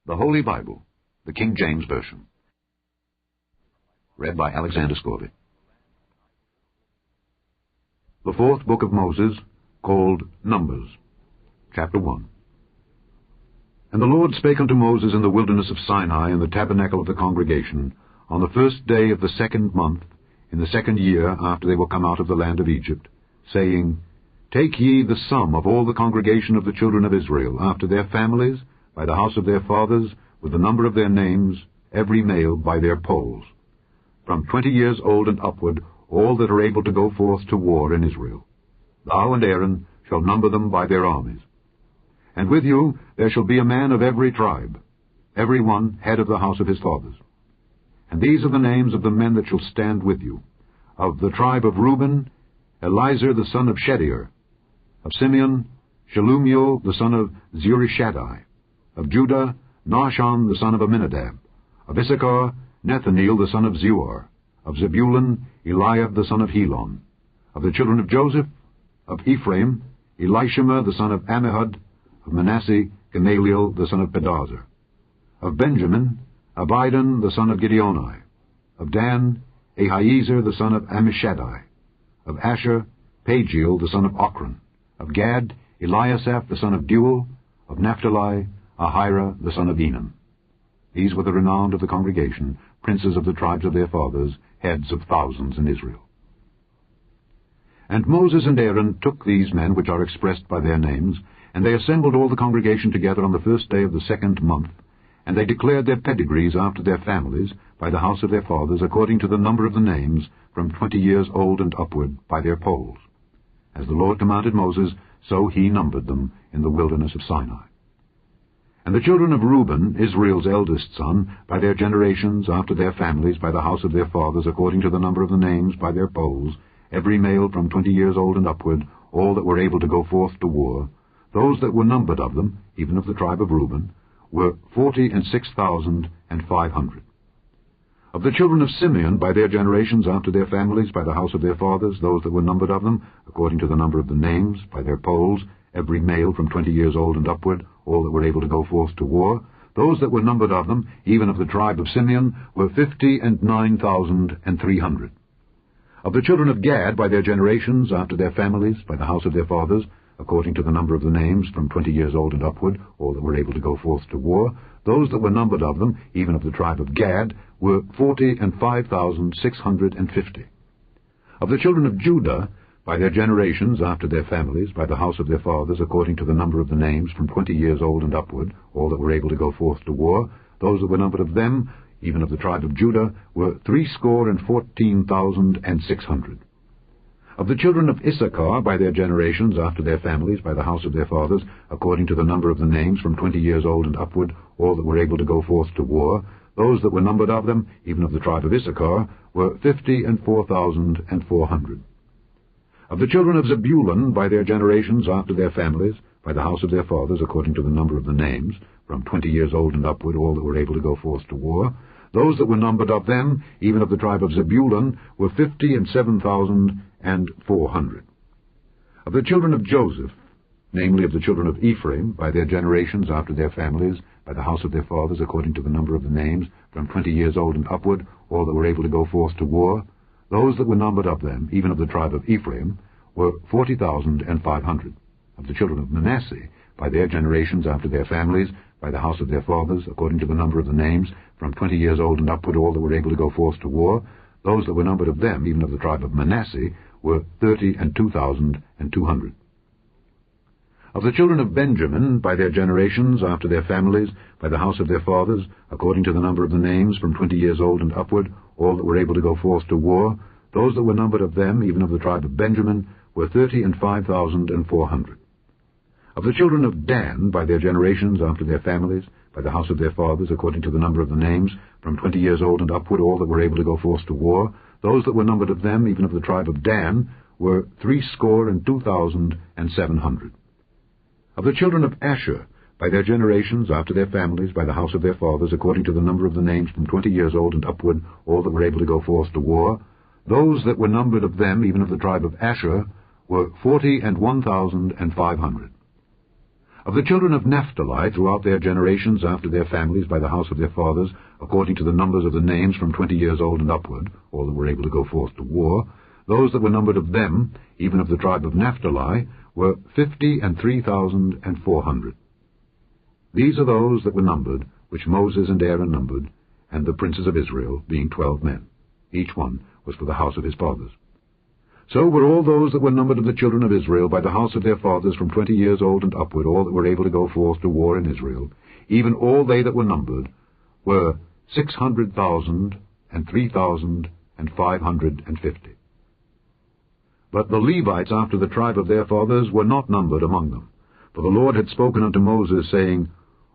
The Holy Bible, the King James Version. Read by Alexander Scorby. The fourth book of Moses, called Numbers, chapter 1. And the Lord spake unto Moses in the wilderness of Sinai in the tabernacle of the congregation, on the first day of the 2nd month, in the 2nd year after they were come out of the land of Egypt, saying, Take ye the sum of all the congregation of the children of Israel, after their families, by the house of their fathers, with the number of their names, every male by their polls, from 20 years old and upward, all that are able to go forth to war in Israel. Thou and Aaron shall number them by their armies. And with you there shall be a man of every tribe, every one head of the house of his fathers. And these are the names of the men that shall stand with you. Of the tribe of Reuben, Elizur the son of Shedeur. Of Simeon, Shelumiel the son of Zurishaddai. Of Judah, Nahshon the son of Amminadab. Of Issachar, Nethaneel the son of Zuar. Of Zebulun, Eliab the son of Helon. Of the children of Joseph, of Ephraim, Elishama the son of Ammihud. Of Manasseh, Gamaliel the son of Pedahzur. Of Benjamin, Abidan the son of Gideoni. Of Dan, Ahiezer the son of Ammishaddai. Of Asher, Pagiel the son of Ochran. Of Gad, Eliasaph the son of Deuel. Of Naphtali, Ahira the son of Enan. These were the renowned of the congregation, princes of the tribes of their fathers, heads of thousands in Israel. And Moses and Aaron took these men which are expressed by their names, and they assembled all the congregation together on the first day of the 2nd month, and they declared their pedigrees after their families, by the house of their fathers, according to the number of the names, from 20 years old and upward, by their polls. As the Lord commanded Moses, so he numbered them in the wilderness of Sinai. And the children of Reuben, Israel's eldest son, by their generations, after their families, by the house of their fathers, according to the number of the names, by their polls, every male from 20 years old and upward, all that were able to go forth to war, those that were numbered of them, even of the tribe of Reuben, were 46,500. Of the children of Simeon, by their generations, after their families, by the house of their fathers, those that were numbered of them, according to the number of the names, by their polls, every male from 20 years old and upward, all that were able to go forth to war, those that were numbered of them, even of the tribe of Simeon, were 59,300. Of the children of Gad, by their generations, after their families, by the house of their fathers, according to the number of the names, from 20 years old and upward, all that were able to go forth to war, those that were numbered of them, even of the tribe of Gad, were 45,650. Of the children of Judah, by their generations, after their families, by the house of their fathers, according to the number of the names, from 20 years old and upward, all that were able to go forth to war, those that were numbered of them, even of the tribe of Judah, were 314,600. Of the children of Issachar, by their generations, after their families, by the house of their fathers, according to the number of the names, from 20 years old and upward, all that were able to go forth to war, those that were numbered of them, even of the tribe of Issachar, were 54,400. Of the children of Zebulun, by their generations, after their families, by the house of their fathers, according to the number of the names, from 20 years old and upward, all that were able to go forth to war, those that were numbered of them, even of the tribe of Zebulun, were 57,400. Of the children of Joseph, namely of the children of Ephraim, by their generations, after their families, by the house of their fathers, according to the number of the names, from 20 years old and upward, all that were able to go forth to war, those that were numbered of them, even of the tribe of Ephraim, were 40,500. Of the children of Manasseh, by their generations, after their families, by the house of their fathers, according to the number of the names, from 20 years old and upward, all that were able to go forth to war, those that were numbered of them, even of the tribe of Manasseh, were 32,200. Of the children of Benjamin, by their generations, after their families, by the house of their fathers, according to the number of the names, from 20 years old and upward, all that were able to go forth to war, those that were numbered of them, even of the tribe of Benjamin, were 35,400. Of the children of Dan, by their generations, after their families, by the house of their fathers, according to the number of the names, from 20 years old and upward, all that were able to go forth to war, those that were numbered of them, even of the tribe of Dan, were 62,700. Of the children of Asher, by their generations, after their families, by the house of their fathers, according to the number of the names, from 20 years old and upward, all that were able to go forth to war, those that were numbered of them, even of the tribe of Asher, were 41,500. Of the children of Naphtali, throughout their generations, after their families, by the house of their fathers, according to the numbers of the names from 20 years old and upward, all that were able to go forth to war, those that were numbered of them, even of the tribe of Naphtali, were 53,400. These are those that were numbered, which Moses and Aaron numbered, and the princes of Israel, being 12 men. Each one was for the house of his fathers. So were all those that were numbered of the children of Israel by the house of their fathers from 20 years old and upward, all that were able to go forth to war in Israel, even all they that were numbered, were 600,003,550. But the Levites after the tribe of their fathers were not numbered among them. For the Lord had spoken unto Moses, saying,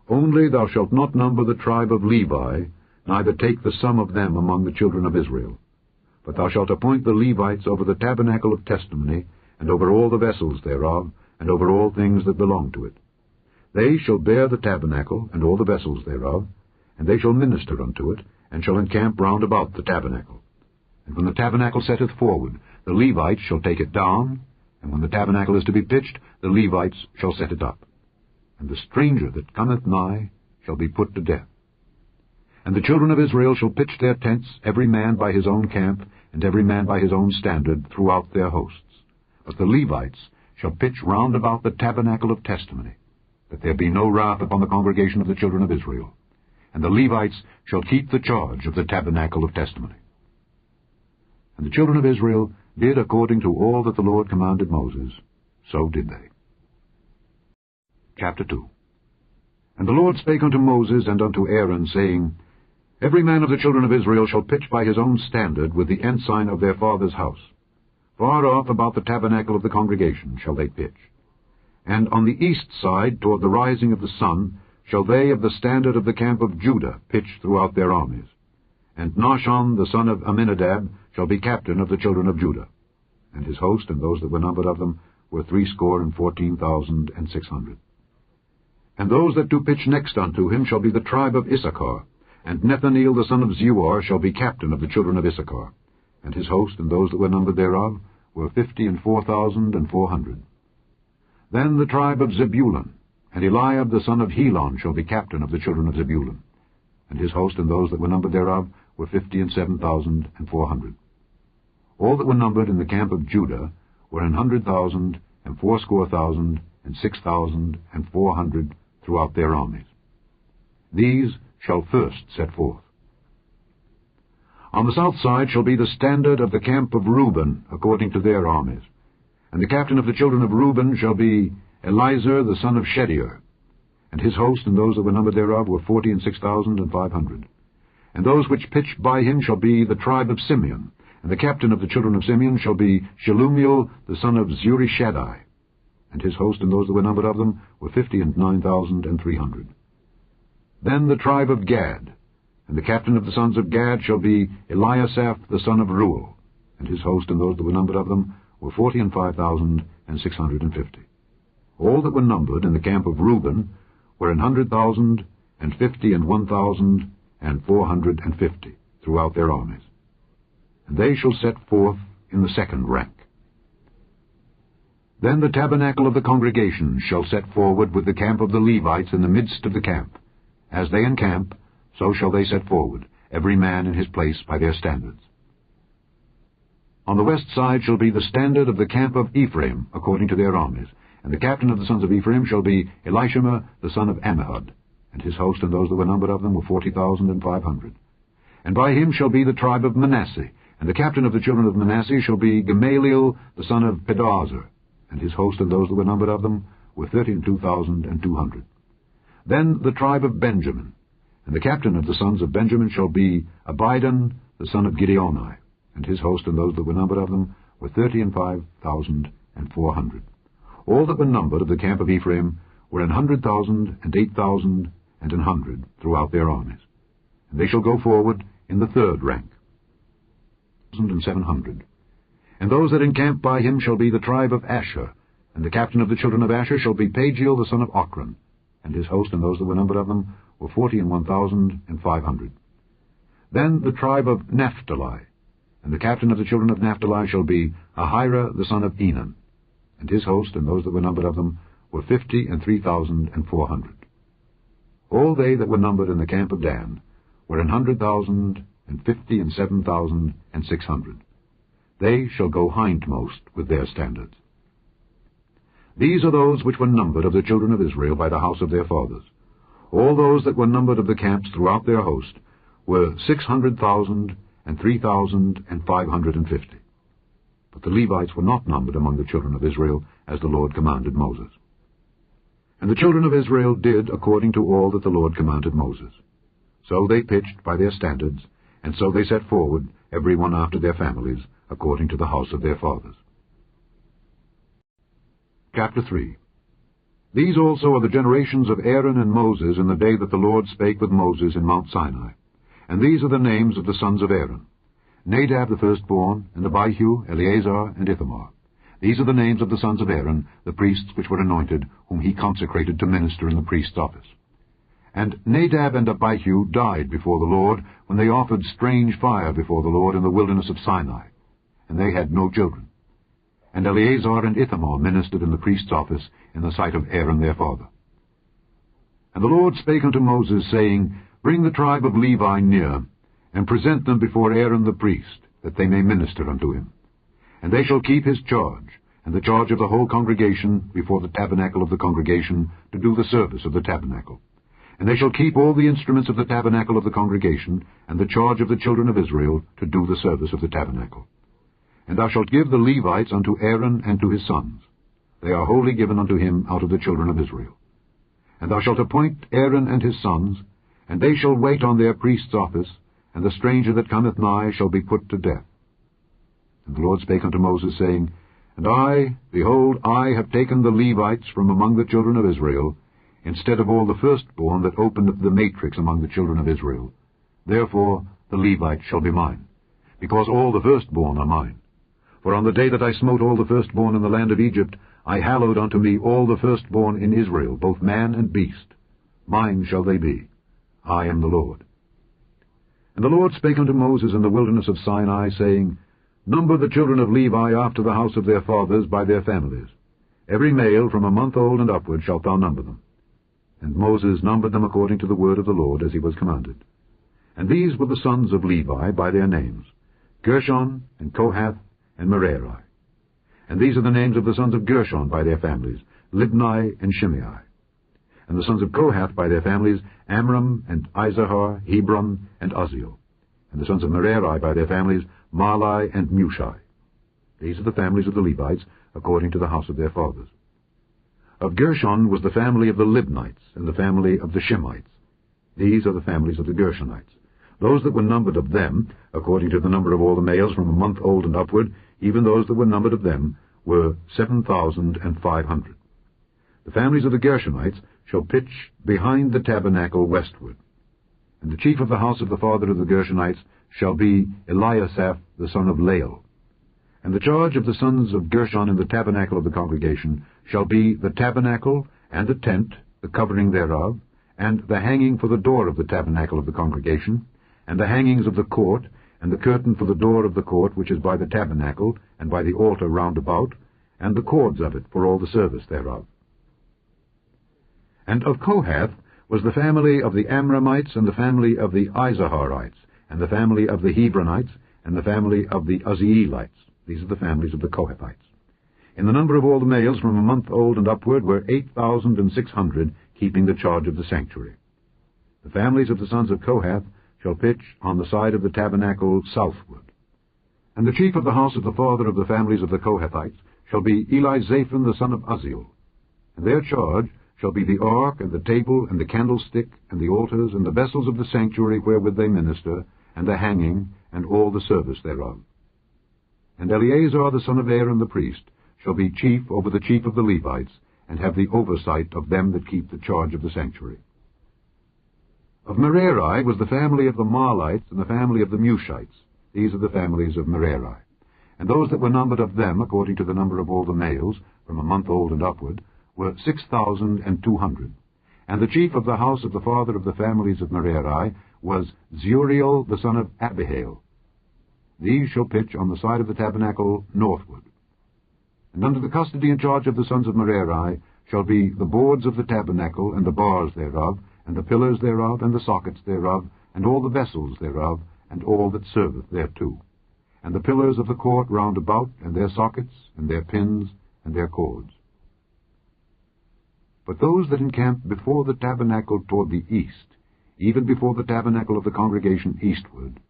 Only thou shalt not number the tribe of Levi, neither take the sum of them among the children of Israel. But thou shalt appoint the Levites over the tabernacle of testimony, and over all the vessels thereof, and over all things that belong to it. They shall bear the tabernacle, and all the vessels thereof, and they shall minister unto it, and shall encamp round about the tabernacle. And when the tabernacle setteth forward, the Levites shall take it down, and when the tabernacle is to be pitched, the Levites shall set it up. And the stranger that cometh nigh shall be put to death. And the children of Israel shall pitch their tents, every man by his own camp, and every man by his own standard, throughout their hosts. But the Levites shall pitch round about the tabernacle of testimony, that there be no wrath upon the congregation of the children of Israel. And the Levites shall keep the charge of the tabernacle of testimony. And the children of Israel did according to all that the Lord commanded Moses, so did they. Chapter 2. And the Lord spake unto Moses and unto Aaron, saying, Every man of the children of Israel shall pitch by his own standard with the ensign of their father's house. Far off about the tabernacle of the congregation shall they pitch. And on the east side, toward the rising of the sun, shall they of the standard of the camp of Judah pitch throughout their armies. And Nahshon the son of Amminadab shall be captain of the children of Judah. And his host, and those that were numbered of them, were 614,600. And those that do pitch next unto him shall be the tribe of Issachar. And Nethaneel the son of Zuar shall be captain of the children of Issachar. And his host, and those that were numbered thereof, were 54,400. Then the tribe of Zebulun, and Eliab the son of Helon shall be captain of the children of Zebulun. And his host, and those that were numbered thereof, were 57,400. All that were numbered in the camp of Judah were 100,000, and 80,000, and 6,400 throughout their armies. These shall first set forth. On the south side shall be the standard of the camp of Reuben, according to their armies. And the captain of the children of Reuben shall be Elizur the son of Shedeur. And his host, and those that were numbered thereof, were 46,500. And those which pitched by him shall be the tribe of Simeon. And the captain of the children of Simeon shall be Shelumiel the son of Zurishaddai. And his host, and those that were numbered of them, were 59,300. Then the tribe of Gad. And the captain of the sons of Gad shall be Eliasaph the son of Reuel. And his host, and those that were numbered of them, were 45,650. All that were numbered in the camp of Reuben were 100,000, and 50, and 1,450 throughout their armies. And they shall set forth in the second rank. Then the tabernacle of the congregation shall set forward with the camp of the Levites in the midst of the camp. As they encamp, so shall they set forward, every man in his place by their standards. On the west side shall be the standard of the camp of Ephraim, according to their armies. And the captain of the sons of Ephraim shall be Elishama the son of Ammihud. And his host, and those that were numbered of them, were 40,500. And by him shall be the tribe of Manasseh. And the captain of the children of Manasseh shall be Gamaliel the son of Pedahzur. And his host, and those that were numbered of them, were 32,200. Then the tribe of Benjamin. And the captain of the sons of Benjamin shall be Abidan the son of Gideoni. And his host, and those that were numbered of them, were 35,400. All that were numbered of the camp of Ephraim were 100,000, and 8,000, and 100 throughout their armies. And they shall go forward in the third rank, 700. And those that encamp by him shall be the tribe of Asher. And the captain of the children of Asher shall be Pagiel the son of Ochran. And his host, and those that were numbered of them, were 41,500. Then the tribe of Naphtali. And the captain of the children of Naphtali shall be Ahira the son of Enan. And his host, and those that were numbered of them, were were 50 and 3,400. All they that were numbered in the camp of Dan were 100,000 and 50 and 7,600. They shall go hindmost with their standards. These are those which were numbered of the children of Israel by the house of their fathers. All those that were numbered of the camps throughout their host were 600,000 and 3,550. But the Levites were not numbered among the children of Israel, as the Lord commanded Moses. And the children of Israel did according to all that the Lord commanded Moses. So they pitched by their standards, and so they set forward, every one after their families, according to the house of their fathers. Chapter 3. These also are the generations of Aaron and Moses in the day that the Lord spake with Moses in Mount Sinai. And these are the names of the sons of Aaron: Nadab the firstborn, and Abihu, Eleazar, and Ithamar. These are the names of the sons of Aaron, the priests which were anointed, whom he consecrated to minister in the priest's office. And Nadab and Abihu died before the Lord, when they offered strange fire before the Lord in the wilderness of Sinai, and they had no children. And Eleazar and Ithamar ministered in the priest's office in the sight of Aaron their father. And the Lord spake unto Moses, saying, Bring the tribe of Levi near, and present them before Aaron the priest, that they may minister unto him. And they shall keep his charge, and the charge of the whole congregation before the tabernacle of the congregation, to do the service of the tabernacle. And they shall keep all the instruments of the tabernacle of the congregation, and the charge of the children of Israel, to do the service of the tabernacle. And thou shalt give the Levites unto Aaron and to his sons. They are wholly given unto him out of the children of Israel. And thou shalt appoint Aaron and his sons, and they shall wait on their priest's office, and the stranger that cometh nigh shall be put to death. And the Lord spake unto Moses, saying, And I, behold, I have taken the Levites from among the children of Israel, instead of all the firstborn that opened the matrix among the children of Israel. Therefore the Levites shall be mine, because all the firstborn are mine. For on the day that I smote all the firstborn in the land of Egypt, I hallowed unto me all the firstborn in Israel, both man and beast. Mine shall they be. I am the Lord. And the Lord spake unto Moses in the wilderness of Sinai, saying, Number the children of Levi after the house of their fathers by their families. Every male from a month old and upward shalt thou number them. And Moses numbered them according to the word of the Lord, as he was commanded. And these were the sons of Levi by their names, Gershon, and Kohath, and Merari. And these are the names of the sons of Gershon by their families, Libni and Shimei. And the sons of Kohath by their families, Amram, and Izahar, Hebron, and Uzziel. And the sons of Merari by their families, Mahli and Mushi. These are the families of the Levites, according to the house of their fathers. Of Gershon was the family of the Libnites, and the family of the Shimites. These are the families of the Gershonites. Those that were numbered of them, according to the number of all the males from a month old and upward, even those that were numbered of them, were 7,500. The families of the Gershonites shall pitch behind the tabernacle westward. And the chief of the house of the father of the Gershonites shall be Eliasaph the son of Lael. And the charge of the sons of Gershon in the tabernacle of the congregation shall be the tabernacle, and the tent, the covering thereof, and the hanging for the door of the tabernacle of the congregation, and the hangings of the court, and the curtain for the door of the court which is by the tabernacle, and by the altar round about, and the cords of it for all the service thereof. And of Kohath was the family of the Amramites, and the family of the Izaharites, and the family of the Hebronites, and the family of the Uzzielites. These are the families of the Kohathites. In the number of all the males from a month old and upward were 8,600, keeping the charge of the sanctuary. The families of the sons of Kohath shall pitch on the side of the tabernacle southward. And the chief of the house of the father of the families of the Kohathites shall be Elizaphan the son of Uzziel. And their charge shall be the ark, and the table, and the candlestick, and the altars, and the vessels of the sanctuary wherewith they minister, and the hanging, and all the service thereof. And Eleazar the son of Aaron the priest shall be chief over the chief of the Levites, and have the oversight of them that keep the charge of the sanctuary. Of Merari was the family of the Mahlites, and the family of the Mushites. These are the families of Merari. And those that were numbered of them, according to the number of all the males, from a month old and upward, were 6,200. And the chief of the house of the father of the families of Merari was Zuriel the son of Abihail. These shall pitch on the side of the tabernacle northward. And under the custody and charge of the sons of Merari shall be the boards of the tabernacle, and the bars thereof, and the pillars thereof, and the sockets thereof, and all the vessels thereof, and all that serveth thereto, and the pillars of the court round about, and their sockets, and their pins, and their cords. But those that encamp before the tabernacle toward the east, even before the tabernacle of the congregation eastward,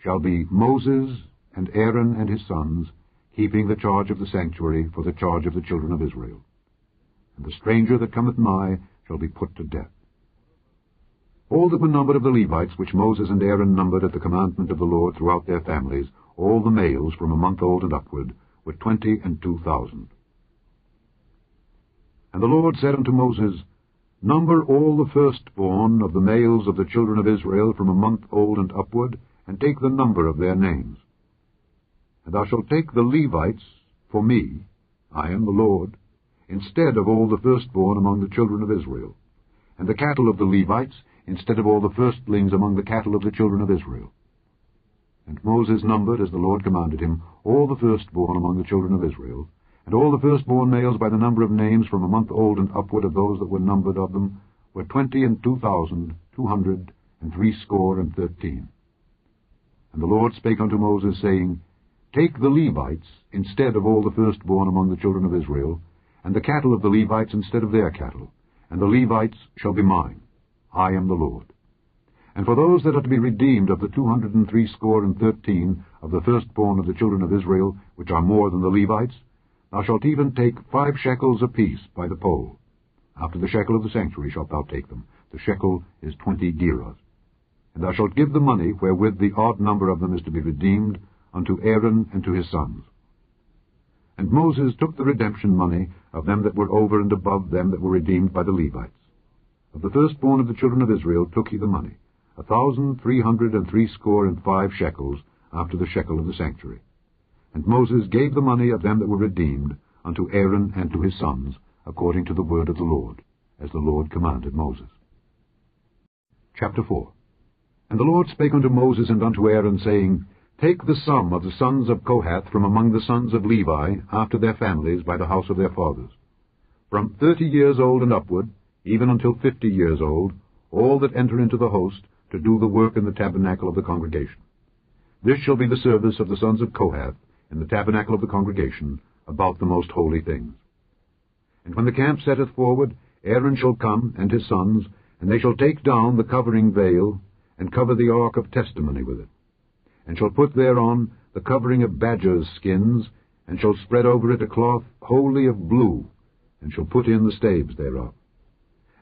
shall be Moses and Aaron and his sons, keeping the charge of the sanctuary for the charge of the children of Israel. And the stranger that cometh nigh shall be put to death. All that were numbered of the Levites, which Moses and Aaron numbered at the commandment of the Lord throughout their families, all the males from a month old and upward, were 22,000. And the Lord said unto Moses, Number all the firstborn of the males of the children of Israel from a month old and upward, and take the number of their names. And thou shalt take the Levites for me, I am the Lord, instead of all the firstborn among the children of Israel, and the cattle of the Levites instead of all the firstlings among the cattle of the children of Israel. And Moses numbered, as the Lord commanded him, all the firstborn among the children of Israel, and all the firstborn males by the number of names from a month old and upward of those that were numbered of them were 22,213. And the Lord spake unto Moses, saying, Take the Levites instead of all the firstborn among the children of Israel, and the cattle of the Levites instead of their cattle, and the Levites shall be mine. I am the Lord. And for those that are to be redeemed of the 213 of the firstborn of the children of Israel, which are more than the Levites, thou shalt even take 5 shekels apiece by the poll. After the shekel of the sanctuary shalt thou take them. The shekel is 20 gerahs. And thou shalt give the money wherewith the odd number of them is to be redeemed unto Aaron and to his sons. And Moses took the redemption money of them that were over and above them that were redeemed by the Levites. Of the firstborn of the children of Israel took he the money, 1,365 shekels, after the shekel of the sanctuary. And Moses gave the money of them that were redeemed unto Aaron and to his sons, according to the word of the Lord, as the Lord commanded Moses. Chapter 4. And the Lord spake unto Moses and unto Aaron, saying, Take the sum of the sons of Kohath from among the sons of Levi, after their families, by the house of their fathers, from 30 years old and upward, even until 50 years old, all that enter into the host, to do the work in the tabernacle of the congregation. This shall be the service of the sons of Kohath in the tabernacle of the congregation, about the most holy things. And when the camp setteth forward, Aaron shall come, and his sons, and they shall take down the covering veil, and cover the ark of testimony with it, and shall put thereon the covering of badgers' skins, and shall spread over it a cloth wholly of blue, and shall put in the staves thereof.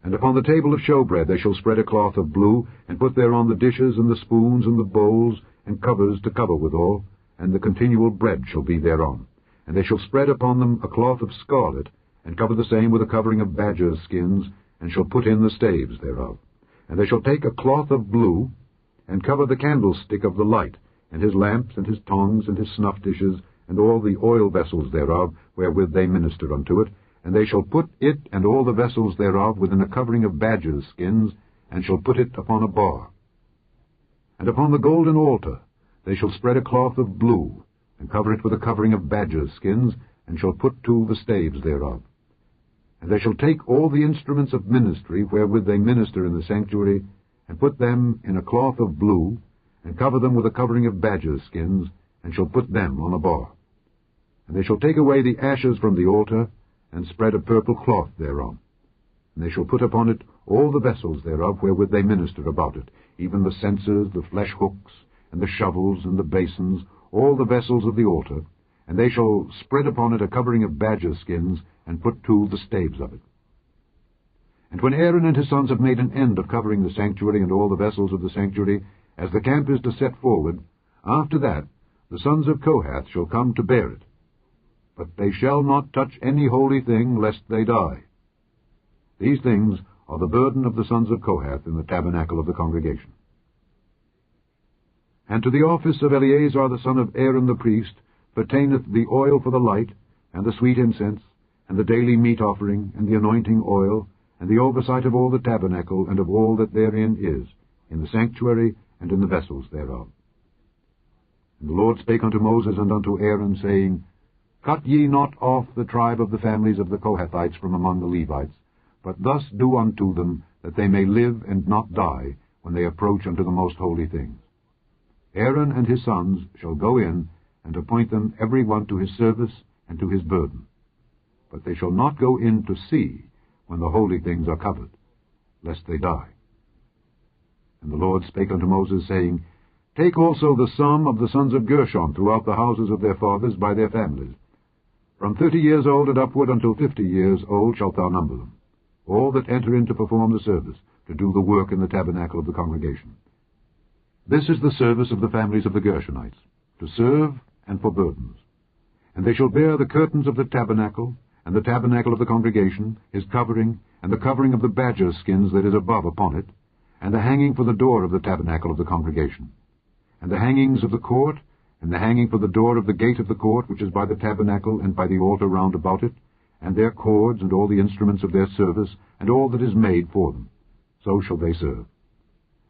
And upon the table of showbread they shall spread a cloth of blue, and put thereon the dishes, and the spoons, and the bowls, and covers to cover withal, and the continual bread shall be thereon. And they shall spread upon them a cloth of scarlet, and cover the same with a covering of badgers' skins, and shall put in the staves thereof. And they shall take a cloth of blue, and cover the candlestick of the light, and his lamps, and his tongs, and his snuff dishes, and all the oil vessels thereof, wherewith they minister unto it, and they shall put it and all the vessels thereof within a covering of badgers' skins, and shall put it upon a bar. And upon the golden altar they shall spread a cloth of blue, and cover it with a covering of badgers' skins, and shall put to the staves thereof. And they shall take all the instruments of ministry wherewith they minister in the sanctuary, and put them in a cloth of blue, and cover them with a covering of badgers' skins, and shall put them on a bar. And they shall take away the ashes from the altar, and spread a purple cloth thereon. And they shall put upon it all the vessels thereof wherewith they minister about it, even the censers, the flesh hooks, and the shovels, and the basins, all the vessels of the altar, and they shall spread upon it a covering of badger skins, and put to the staves of it. And when Aaron and his sons have made an end of covering the sanctuary and all the vessels of the sanctuary, as the camp is to set forward, after that the sons of Kohath shall come to bear it. But they shall not touch any holy thing, lest they die. These things are the burden of the sons of Kohath in the tabernacle of the congregation. And to the office of Eleazar the son of Aaron the priest pertaineth the oil for the light, and the sweet incense, and the daily meat offering, and the anointing oil, and the oversight of all the tabernacle, and of all that therein is, in the sanctuary, and in the vessels thereof. And the Lord spake unto Moses and unto Aaron, saying, Cut ye not off the tribe of the families of the Kohathites from among the Levites, but thus do unto them, that they may live and not die, when they approach unto the most holy things. Aaron and his sons shall go in, and appoint them every one to his service and to his burden. But they shall not go in to see, when the holy things are covered, lest they die. And the Lord spake unto Moses, saying, Take also the sum of the sons of Gershon throughout the houses of their fathers by their families. From 30 years old and upward until 50 years old shalt thou number them, all that enter in to perform the service, to do the work in the tabernacle of the congregation. This is the service of the families of the Gershonites, to serve and for burdens. And they shall bear the curtains of the tabernacle, and the tabernacle of the congregation, his covering, and the covering of the badger skins that is above upon it, and the hanging for the door of the tabernacle of the congregation, and the hangings of the court, and the hanging for the door of the gate of the court, which is by the tabernacle and by the altar round about it, and their cords, and all the instruments of their service, and all that is made for them. So shall they serve.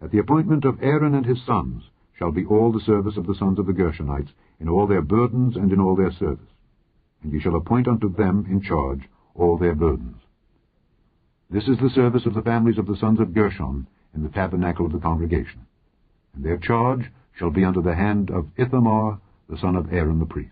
At the appointment of Aaron and his sons shall be all the service of the sons of the Gershonites, in all their burdens and in all their service. And ye shall appoint unto them in charge all their burdens. This is the service of the families of the sons of Gershon in the tabernacle of the congregation. And their charge shall be under the hand of Ithamar, the son of Aaron the priest.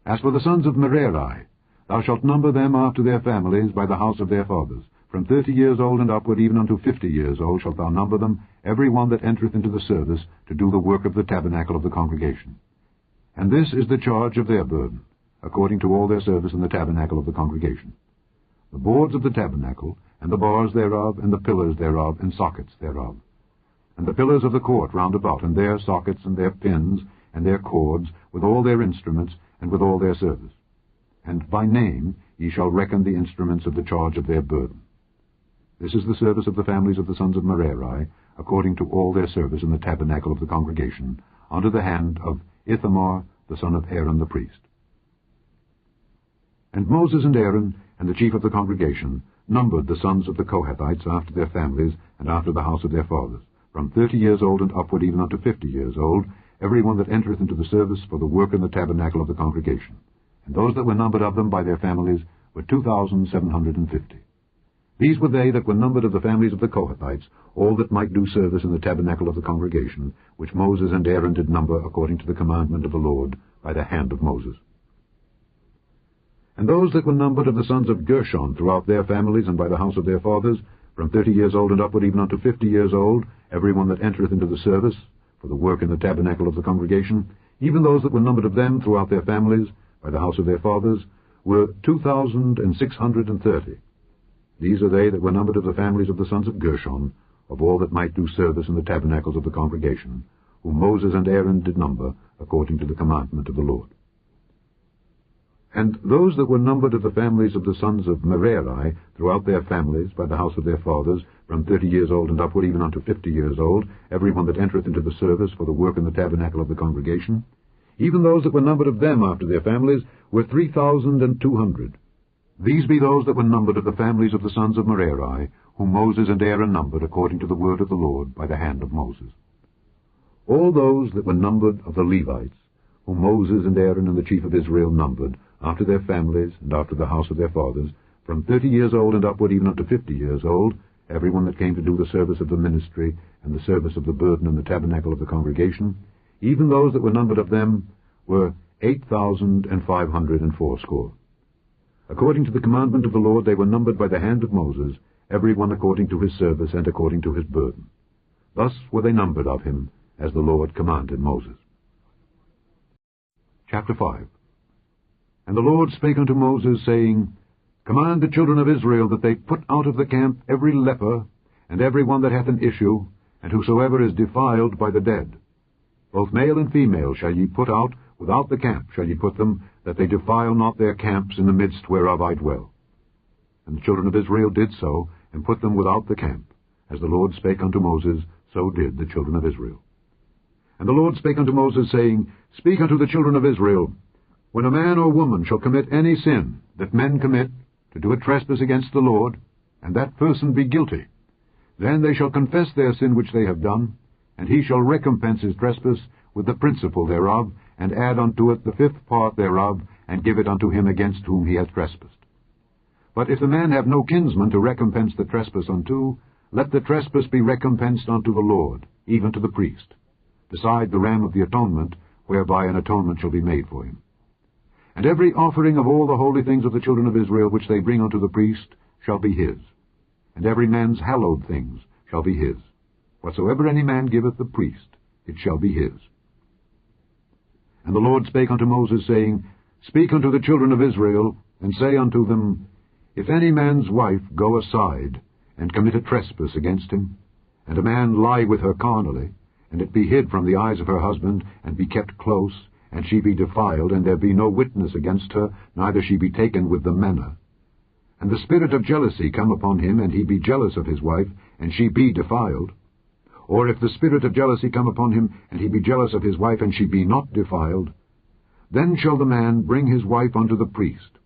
As for the sons of Merari, thou shalt number them after their families by the house of their fathers. From 30 years old and upward, even unto 50 years old, shalt thou number them, every one that entereth into the service, to do the work of the tabernacle of the congregation. And this is the charge of their burden, according to all their service in the tabernacle of the congregation. The boards of the tabernacle, and the bars thereof, and the pillars thereof, and sockets thereof. And the pillars of the court round about, and their sockets, and their pins, and their cords, with all their instruments, and with all their service. And by name ye shall reckon the instruments of the charge of their burden. This is the service of the families of the sons of Merari, according to all their service in the tabernacle of the congregation, under the hand of Ithamar, the son of Aaron the priest. And Moses and Aaron, and the chief of the congregation, numbered the sons of the Kohathites after their families, and after the house of their fathers, from 30 years old and upward, even unto 50 years old, every one that entereth into the service for the work in the tabernacle of the congregation. And those that were numbered of them by their families were 2,750. These were they that were numbered of the families of the Kohathites, all that might do service in the tabernacle of the congregation, which Moses and Aaron did number according to the commandment of the Lord by the hand of Moses. And those that were numbered of the sons of Gershon throughout their families and by the house of their fathers, from 30 years old and upward, even unto 50 years old, every one that entereth into the service for the work in the tabernacle of the congregation, even those that were numbered of them throughout their families by the house of their fathers, were 2,630. These are they that were numbered of the families of the sons of Gershon, of all that might do service in the tabernacles of the congregation, whom Moses and Aaron did number, according to the commandment of the Lord. And those that were numbered of the families of the sons of Merari, throughout their families, by the house of their fathers, from 30 years old and upward, even unto 50 years old, every one that entereth into the service for the work in the tabernacle of the congregation, even those that were numbered of them after their families, were 3,200. These be those that were numbered of the families of the sons of Merari, whom Moses and Aaron numbered according to the word of the Lord by the hand of Moses. All those that were numbered of the Levites, whom Moses and Aaron and the chief of Israel numbered, after their families and after the house of their fathers, from 30 years old and upward, even unto 50 years old, every one that came to do the service of the ministry and the service of the burden in the tabernacle of the congregation, even those that were numbered of them were 8,580. According to the commandment of the Lord they were numbered by the hand of Moses, every one according to his service and according to his burden. Thus were they numbered of him, as the Lord commanded Moses. Chapter 5. And the Lord spake unto Moses, saying, Command the children of Israel that they put out of the camp every leper, and every one that hath an issue, and whosoever is defiled by the dead. Both male and female shall ye put out, without the camp shall ye put them, that they defile not their camps in the midst whereof I dwell. And the children of Israel did so, and put them without the camp. As the Lord spake unto Moses, so did the children of Israel. And the Lord spake unto Moses, saying, Speak unto the children of Israel, When a man or woman shall commit any sin that men commit, to do a trespass against the Lord, and that person be guilty, then they shall confess their sin which they have done, and he shall recompense his trespass with the principal thereof, and add unto it the fifth part thereof, and give it unto him against whom he hath trespassed. But if the man have no kinsman to recompense the trespass unto, let the trespass be recompensed unto the Lord, even to the priest, beside the ram of the atonement, whereby an atonement shall be made for him. And every offering of all the holy things of the children of Israel which they bring unto the priest shall be his, and every man's hallowed things shall be his. Whatsoever any man giveth the priest, it shall be his. And the Lord spake unto Moses, saying, Speak unto the children of Israel, and say unto them, If any man's wife go aside, and commit a trespass against him, and a man lie with her carnally, and it be hid from the eyes of her husband, and be kept close, and she be defiled, and there be no witness against her, neither she be taken with the manner, and the spirit of jealousy come upon him, and he be jealous of his wife, and she be defiled, or if the spirit of jealousy come upon him, and he be jealous of his wife, and she be not defiled, then shall the man bring his wife unto the priest,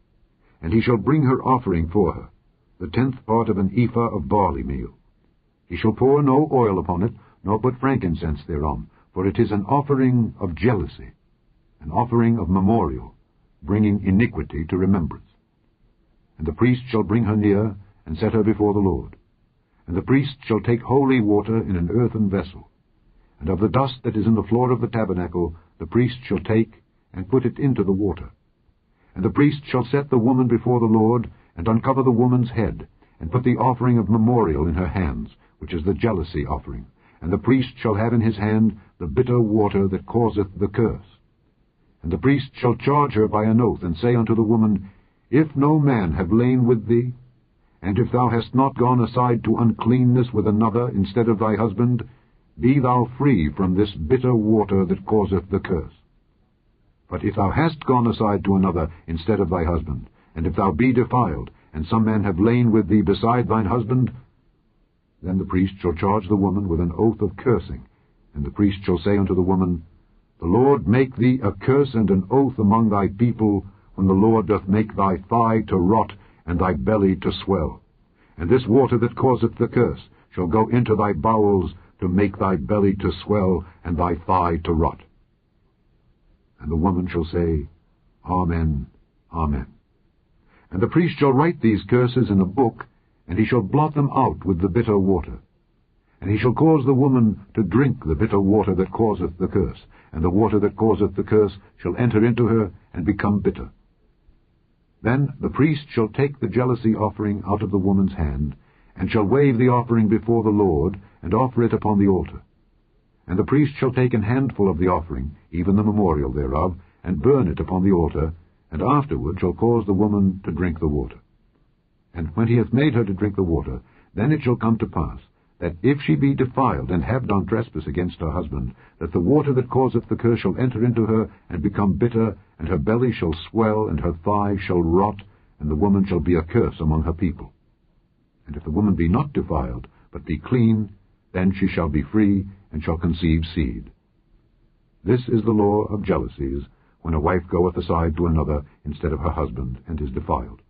and he shall bring her offering for her, the 10th part of an ephah of barley meal. He shall pour no oil upon it, nor put frankincense thereon, for it is an offering of jealousy, an offering of memorial, bringing iniquity to remembrance. And the priest shall bring her near, and set her before the Lord. And the priest shall take holy water in an earthen vessel, and of the dust that is in the floor of the tabernacle the priest shall take, and put it into the water. And the priest shall set the woman before the Lord, and uncover the woman's head, and put the offering of memorial in her hands, which is the jealousy offering. And the priest shall have in his hand the bitter water that causeth the curse. And the priest shall charge her by an oath, and say unto the woman, If no man have lain with thee, and if thou hast not gone aside to uncleanness with another instead of thy husband, be thou free from this bitter water that causeth the curse. But if thou hast gone aside to another instead of thy husband, and if thou be defiled, and some man have lain with thee beside thine husband, then the priest shall charge the woman with an oath of cursing, and the priest shall say unto the woman, The Lord make thee a curse and an oath among thy people, when the Lord doth make thy thigh to rot, and thy belly to swell. And this water that causeth the curse shall go into thy bowels, to make thy belly to swell, and thy thigh to rot. And the woman shall say, Amen, Amen. And the priest shall write these curses in a book, and he shall blot them out with the bitter water. And he shall cause the woman to drink the bitter water that causeth the curse, and the water that causeth the curse shall enter into her, and become bitter. Then the priest shall take the jealousy offering out of the woman's hand, and shall wave the offering before the Lord, and offer it upon the altar. And the priest shall take an handful of the offering, even the memorial thereof, and burn it upon the altar, and afterward shall cause the woman to drink the water. And when he hath made her to drink the water, then it shall come to pass, that if she be defiled, and have done trespass against her husband, that the water that causeth the curse shall enter into her, and become bitter, and her belly shall swell, and her thigh shall rot, and the woman shall be a curse among her people. And if the woman be not defiled, but be clean, then she shall be free, and shall conceive seed. This is the law of jealousies, when a wife goeth aside to another instead of her husband, and is defiled.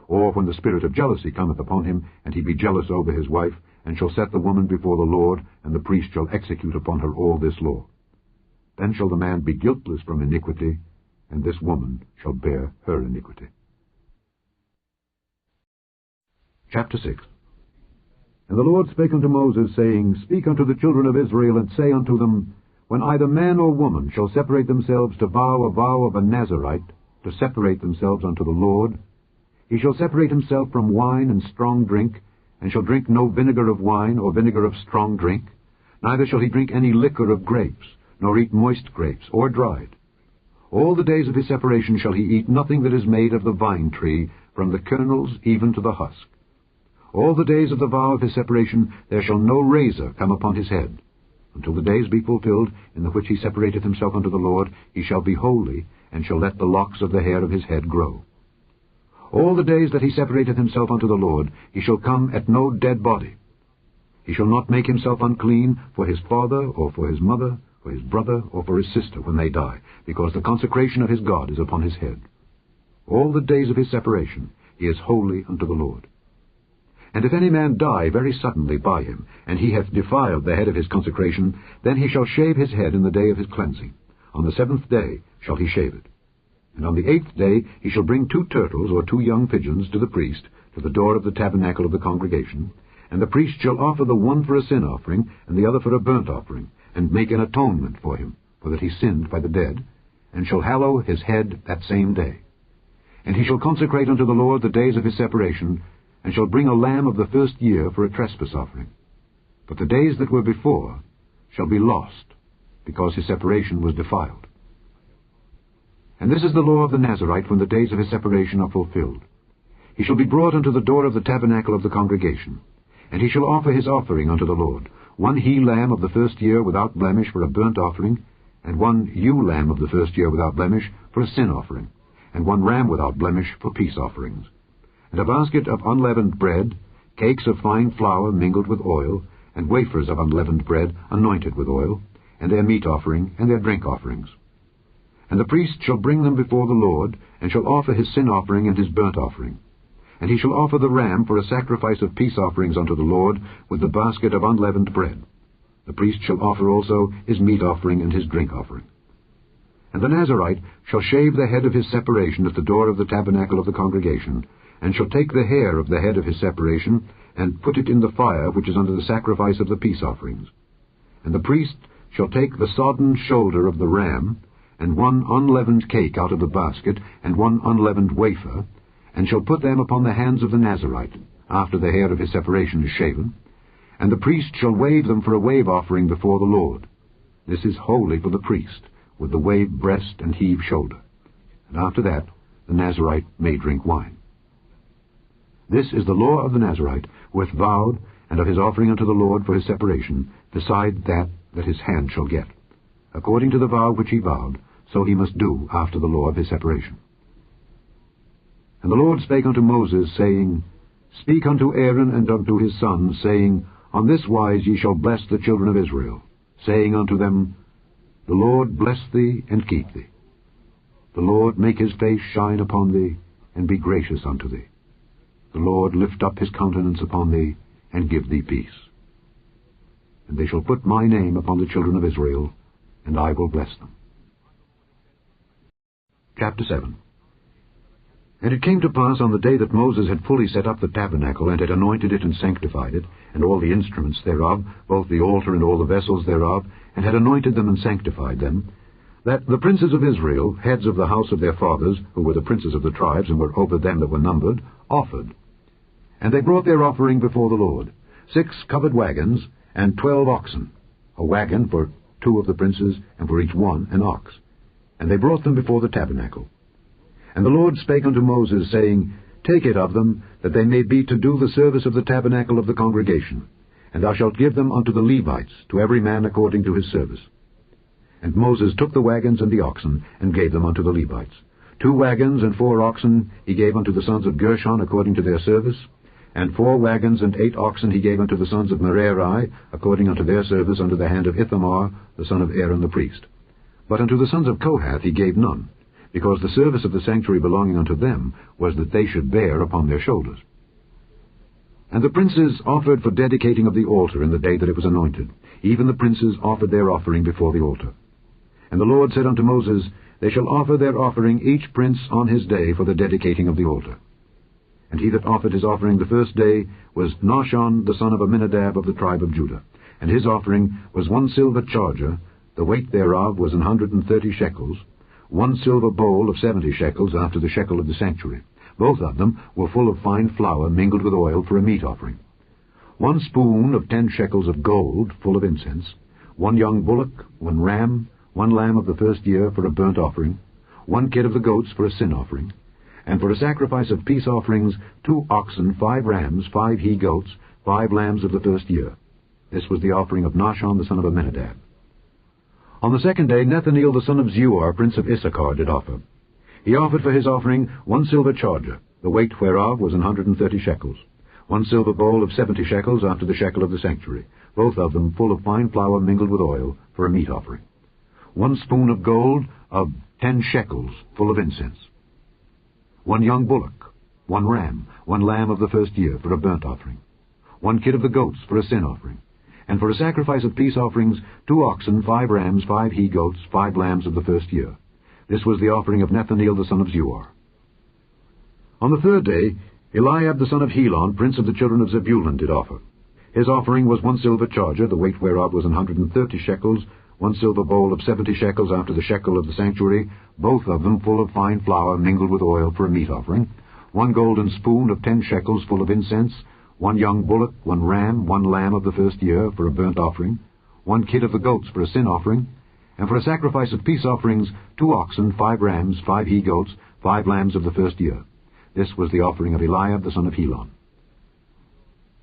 Or when the spirit of jealousy cometh upon him, and he be jealous over his wife, and shall set the woman before the Lord, and the priest shall execute upon her all this law. Then shall the man be guiltless from iniquity, and this woman shall bear her iniquity. Chapter 6. And the Lord spake unto Moses, saying, Speak unto the children of Israel, and say unto them, When either man or woman shall separate themselves to vow a vow of a Nazarite, to separate themselves unto the Lord, he shall separate himself from wine and strong drink, and shall drink no vinegar of wine, or vinegar of strong drink, neither shall he drink any liquor of grapes, nor eat moist grapes, or dried. All the days of his separation shall he eat nothing that is made of the vine tree, from the kernels even to the husk. All the days of the vow of his separation there shall no razor come upon his head. Until the days be fulfilled, in the which he separateth himself unto the Lord, he shall be holy, and shall let the locks of the hair of his head grow. All the days that he separateth himself unto the Lord, he shall come at no dead body. He shall not make himself unclean for his father, or for his mother, for his brother, or for his sister when they die, because the consecration of his God is upon his head. All the days of his separation he is holy unto the Lord. And if any man die very suddenly by him, and he hath defiled the head of his consecration, then he shall shave his head in the day of his cleansing. On the 7th day shall he shave it. And on the 8th day he shall bring 2 turtles or 2 young pigeons to the priest, to the door of the tabernacle of the congregation. And the priest shall offer the one for a sin offering, and the other for a burnt offering, and make an atonement for him, for that he sinned by the dead, and shall hallow his head that same day. And he shall consecrate unto the Lord the days of his separation, and shall bring a lamb of the first year for a trespass offering. But the days that were before shall be lost, because his separation was defiled. And this is the law of the Nazarite when the days of his separation are fulfilled. He shall be brought unto the door of the tabernacle of the congregation, and he shall offer his offering unto the Lord, 1 he-lamb of the first year without blemish for a burnt offering, and 1 ewe-lamb of the first year without blemish for a sin offering, and 1 ram without blemish for peace offerings. And a basket of unleavened bread, cakes of fine flour mingled with oil, and wafers of unleavened bread anointed with oil, and their meat offering and their drink offerings. And the priest shall bring them before the Lord, and shall offer his sin offering and his burnt offering. And he shall offer the ram for a sacrifice of peace offerings unto the Lord, with the basket of unleavened bread. The priest shall offer also his meat offering and his drink offering. And the Nazarite shall shave the head of his separation at the door of the tabernacle of the congregation, and shall take the hair of the head of his separation, and put it in the fire which is under the sacrifice of the peace offerings. And the priest shall take the sodden shoulder of the ram, and 1 unleavened cake out of the basket, and 1 unleavened wafer, and shall put them upon the hands of the Nazarite, after the hair of his separation is shaven, and the priest shall wave them for a wave offering before the Lord. This is holy for the priest, with the waved breast and heaved shoulder. And after that the Nazarite may drink wine. This is the law of the Nazarite, who hath vowed, and of his offering unto the Lord for his separation, beside that his hand shall get. According to the vow which he vowed, so he must do after the law of his separation. And the Lord spake unto Moses, saying, Speak unto Aaron and unto his sons, saying, On this wise ye shall bless the children of Israel, saying unto them, The Lord bless thee and keep thee. The Lord make his face shine upon thee, and be gracious unto thee. The Lord lift up his countenance upon thee, and give thee peace. And they shall put my name upon the children of Israel, and I will bless them. Chapter 7. And it came to pass on the day that Moses had fully set up the tabernacle, and had anointed it and sanctified it, and all the instruments thereof, both the altar and all the vessels thereof, and had anointed them and sanctified them, that the princes of Israel, heads of the house of their fathers, who were the princes of the tribes, and were over them that were numbered, offered. And they brought their offering before the Lord, 6 covered wagons, and 12 oxen, a wagon for 2 of the princes, and for each one an ox. And they brought them before the tabernacle. And the Lord spake unto Moses, saying, Take it of them, that they may be to do the service of the tabernacle of the congregation, and thou shalt give them unto the Levites, to every man according to his service. And Moses took the wagons and the oxen, and gave them unto the Levites. 2 wagons and 4 oxen he gave unto the sons of Gershon according to their service, and 4 wagons and 8 oxen he gave unto the sons of Merari, according unto their service under the hand of Ithamar, the son of Aaron the priest. But unto the sons of Kohath he gave none, because the service of the sanctuary belonging unto them was that they should bear upon their shoulders. And the princes offered for dedicating of the altar in the day that it was anointed. Even the princes offered their offering before the altar. And the Lord said unto Moses, They shall offer their offering each prince on his day for the dedicating of the altar. And he that offered his offering the first day was Nahshon the son of Amminadab of the tribe of Judah. And his offering was 1 silver charger, the weight thereof was 130 shekels, 1 silver bowl of 70 shekels after the shekel of the sanctuary. Both of them were full of fine flour mingled with oil for a meat offering. 1 spoon of 10 shekels of gold full of incense, 1 young bullock, 1 ram, 1 lamb of the first year for a burnt offering, 1 kid of the goats for a sin offering, and for a sacrifice of peace offerings 2 oxen, 5 rams, 5 he-goats, 5 lambs of the first year. This was the offering of Nahshon the son of Amminadab. On the second day Nethaneel the son of Zuar, prince of Issachar, did offer. He offered for his offering 1 silver charger, the weight whereof was 130 shekels, 1 silver bowl of 70 shekels after the shekel of the sanctuary, both of them full of fine flour mingled with oil for a meat offering, 1 spoon of gold of 10 shekels full of incense, 1 young bullock, one ram, one lamb of the first year for a burnt offering, one kid of the goats for a sin offering, and for a sacrifice of peace offerings, 2 oxen, 5 rams, 5 he-goats, 5 lambs of the first year. This was the offering of Nethaneel the son of Zuar. On the 3rd day, Eliab the son of Helon, prince of the children of Zebulun, did offer. His offering was 1 silver charger, the weight whereof was 130 shekels, 1 silver bowl of 70 shekels after the shekel of the sanctuary, both of them full of fine flour mingled with oil for a meat offering, 1 golden spoon of 10 shekels full of incense, 1 young bullock, 1 ram, 1 lamb of the first year for a burnt offering, 1 kid of the goats for a sin offering, and for a sacrifice of peace offerings, 2 oxen, 5 rams, 5 he-goats, 5 lambs of the first year. This was the offering of Eliab the son of Helon.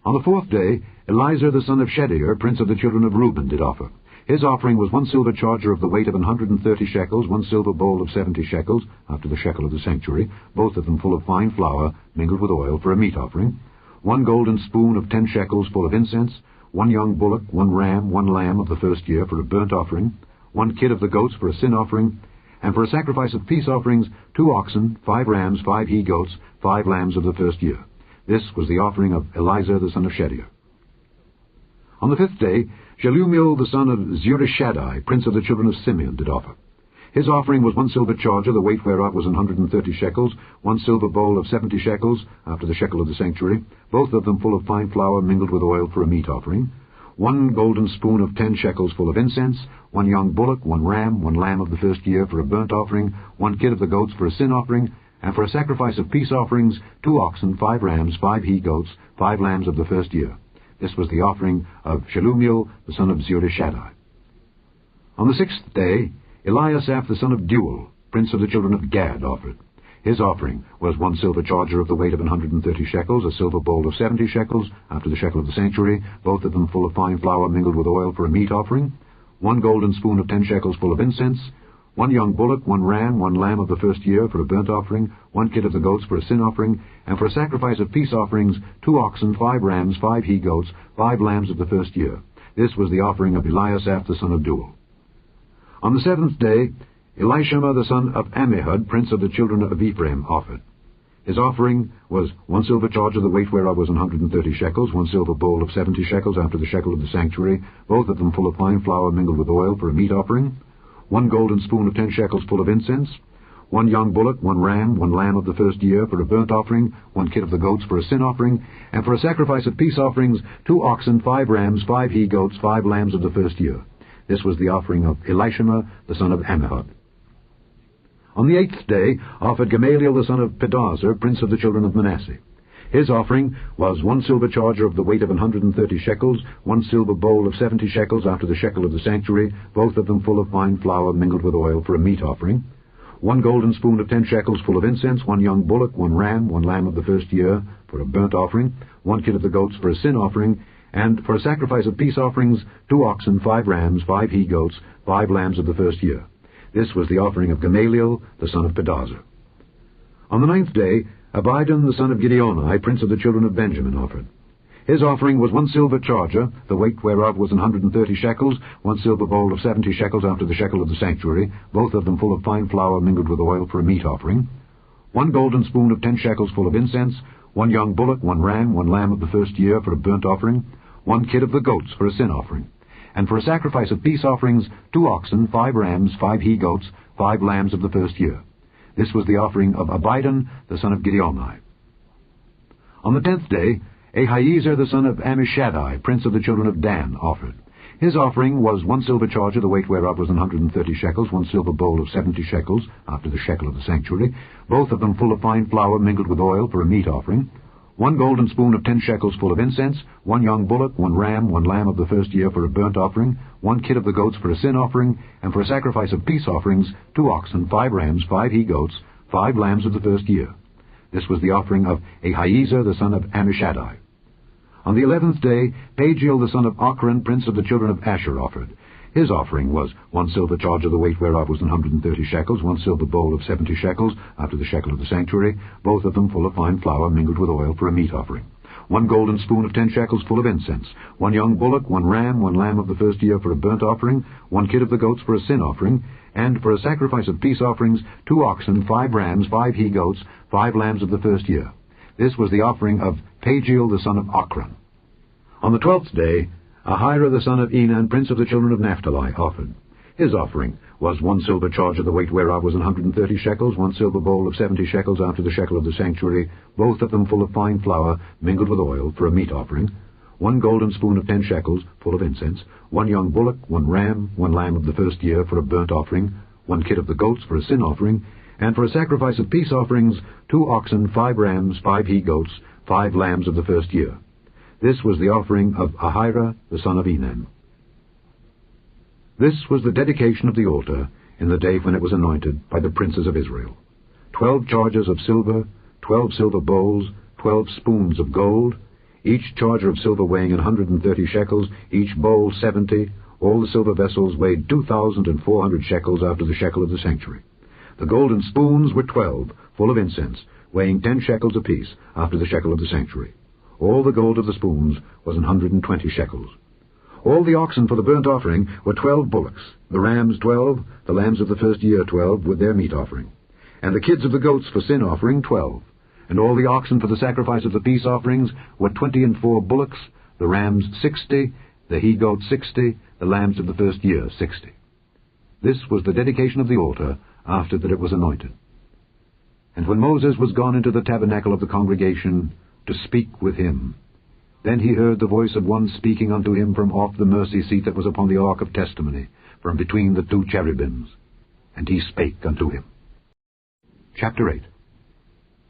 On the 4th day, Elizur the son of Shedeur, prince of the children of Reuben, did offer. His offering was 1 silver charger of the weight of 130 shekels, 1 silver bowl of 70 shekels, after the shekel of the sanctuary, both of them full of fine flour, mingled with oil, for a meat offering, 1 golden spoon of 10 shekels full of incense, 1 young bullock, 1 ram, 1 lamb of the first year for a burnt offering, 1 kid of the goats for a sin offering, and for a sacrifice of peace offerings, 2 oxen, 5 rams, 5 he-goats, 5 lambs of the first year. This was the offering of Elizur the son of Shedeur. On the 5th day, Shelumiel the son of Zurishaddai, prince of the children of Simeon, did offer. His offering was 1 silver charger, the weight whereof was 130 shekels, 1 silver bowl of 70 shekels, after the shekel of the sanctuary, both of them full of fine flour mingled with oil for a meat offering, 1 golden spoon of 10 shekels full of incense, 1 young bullock, 1 ram, 1 lamb of the first year for a burnt offering, 1 kid of the goats for a sin offering, and for a sacrifice of peace offerings, 2 oxen, 5 rams, 5 he-goats, 5 lambs of the first year. This was the offering of Shelumiel the son of Zurishaddai. On the 6th day, Eliasaph the son of Deuel, prince of the children of Gad, offered. His offering was 1 silver charger of the weight of 130 shekels, a silver bowl of 70 shekels, after the shekel of the sanctuary, both of them full of fine flour mingled with oil for a meat offering, 1 golden spoon of 10 shekels full of incense, 1 young bullock, 1 ram, 1 lamb of the first year for a burnt offering, 1 kid of the goats for a sin offering, and for a sacrifice of peace offerings, 2 oxen, 5 rams, 5 he-goats, 5 lambs of the first year. This was the offering of Eliasaph the son of Deuel. On the 7th day, Elishama the son of Ammihud, prince of the children of Ephraim, offered. His offering was 1 silver charger, the weight whereof was 130 shekels, 1 silver bowl of 70 shekels after the shekel of the sanctuary, both of them full of fine flour mingled with oil for a meat offering, 1 golden spoon of 10 shekels full of incense, 1 young bullock, 1 ram, 1 lamb of the first year for a burnt offering, 1 kid of the goats for a sin offering, and for a sacrifice of peace offerings, 2 oxen, 5 rams, 5 he-goats, 5 lambs of the first year. This was the offering of Elishama the son of Ammihud. On the 8th day offered Gamaliel the son of Pedahzur, prince of the children of Manasseh. His offering was 1 silver charger of the weight of 130 shekels, 1 silver bowl of 70 shekels after the shekel of the sanctuary, both of them full of fine flour mingled with oil for a meat offering, 1 golden spoon of 10 shekels full of incense, 1 young bullock, 1 ram, 1 lamb of the first year for a burnt offering, 1 kid of the goats for a sin offering, and for a sacrifice of peace offerings, 2 oxen, 5 rams, 5 he-goats, 5 lambs of the first year. This was the offering of Gamaliel the son of Pedahzur. On the 9th day, Abidan the son of Gideoni, prince of the children of Benjamin, offered. His offering was 1 silver charger, the weight whereof was 130 shekels, 1 silver bowl of 70 shekels after the shekel of the sanctuary, both of them full of fine flour mingled with oil for a meat offering, 1 golden spoon of 10 shekels full of incense, 1 young bullock, 1 ram, 1 lamb of the first year for a burnt offering, 1 kid of the goats for a sin offering, and for a sacrifice of peace offerings, 2 oxen, 5 rams, 5 he-goats, 5 lambs of the first year. This was the offering of Abidan the son of Gideoni. On the 10th day, Ahiezer the son of Ammishaddai, prince of the children of Dan, offered. His offering was 1 silver charger, the weight whereof was 130 shekels, 1 silver bowl of 70 shekels, after the shekel of the sanctuary, both of them full of fine flour mingled with oil for a meat offering, 1 golden spoon of 10 shekels full of incense, 1 young bullock, 1 ram, 1 lamb of the first year for a burnt offering, 1 kid of the goats for a sin offering, and for a sacrifice of peace offerings, 2 oxen, 5 rams, 5 he-goats, 5 lambs of the first year. This was the offering of Ahiezer the son of Ammishaddai. On the 11th day, Pagiel the son of Ochran, prince of the children of Asher, offered. His offering was 1 silver charger, the weight whereof was 130 shekels, 1 silver bowl of 70 shekels, after the shekel of the sanctuary, both of them full of fine flour mingled with oil for a meat offering, 1 golden spoon of 10 shekels full of incense, 1 young bullock, 1 ram, 1 lamb of the first year for a burnt offering, 1 kid of the goats for a sin offering, and for a sacrifice of peace offerings, 2 oxen, 5 rams, 5 he-goats, 5 lambs of the first year. This was the offering of Pagiel the son of Ochran. On the 12th day, Ahira the son of Enan, prince of the children of Naphtali, offered. His offering was 1 silver charger, the weight whereof was 130 shekels, 1 silver bowl of 70 shekels after the shekel of the sanctuary, both of them full of fine flour, mingled with oil, for a meat offering, 1 golden spoon of 10 shekels, full of incense, 1 young bullock, 1 ram, 1 lamb of the first year for a burnt offering, 1 kid of the goats for a sin offering, and for a sacrifice of peace offerings, 2 oxen, 5 rams, 5 he-goats, 5 lambs of the first year. This was the offering of Ahira the son of Enan. This was the dedication of the altar in the day when it was anointed by the princes of Israel. 12 chargers of silver, 12 silver bowls, 12 spoons of gold, each charger of silver weighing 130 shekels, each bowl 70, all the silver vessels weighed 2,400 shekels after the shekel of the sanctuary. The golden spoons were 12, full of incense, weighing 10 shekels apiece after the shekel of the sanctuary. All the gold of the spoons was 120 shekels. All the oxen for the burnt offering were 12 bullocks, the rams 12, the lambs of the first year 12, with their meat offering, and the kids of the goats for sin offering 12. And all the oxen for the sacrifice of the peace offerings were 24 bullocks, the rams 60, the he-goats 60, the lambs of the first year 60. This was the dedication of the altar after that it was anointed. And when Moses was gone into the tabernacle of the congregation to speak with him, then he heard the voice of one speaking unto him from off the mercy seat that was upon the ark of testimony, from between the 2 cherubims. And he spake unto him. Chapter 8.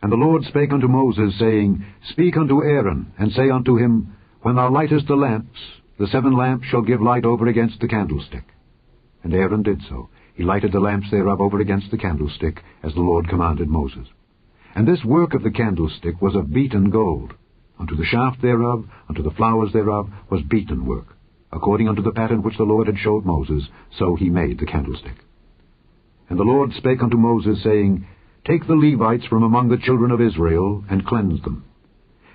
And the Lord spake unto Moses, saying, Speak unto Aaron, and say unto him, When thou lightest the lamps, the 7 lamps shall give light over against the candlestick. And Aaron did so. He lighted the lamps thereof over against the candlestick, as the Lord commanded Moses. And this work of the candlestick was of beaten gold. Unto the shaft thereof, unto the flowers thereof, was beaten work. According unto the pattern which the Lord had showed Moses, so he made the candlestick. And the Lord spake unto Moses, saying, Take the Levites from among the children of Israel, and cleanse them.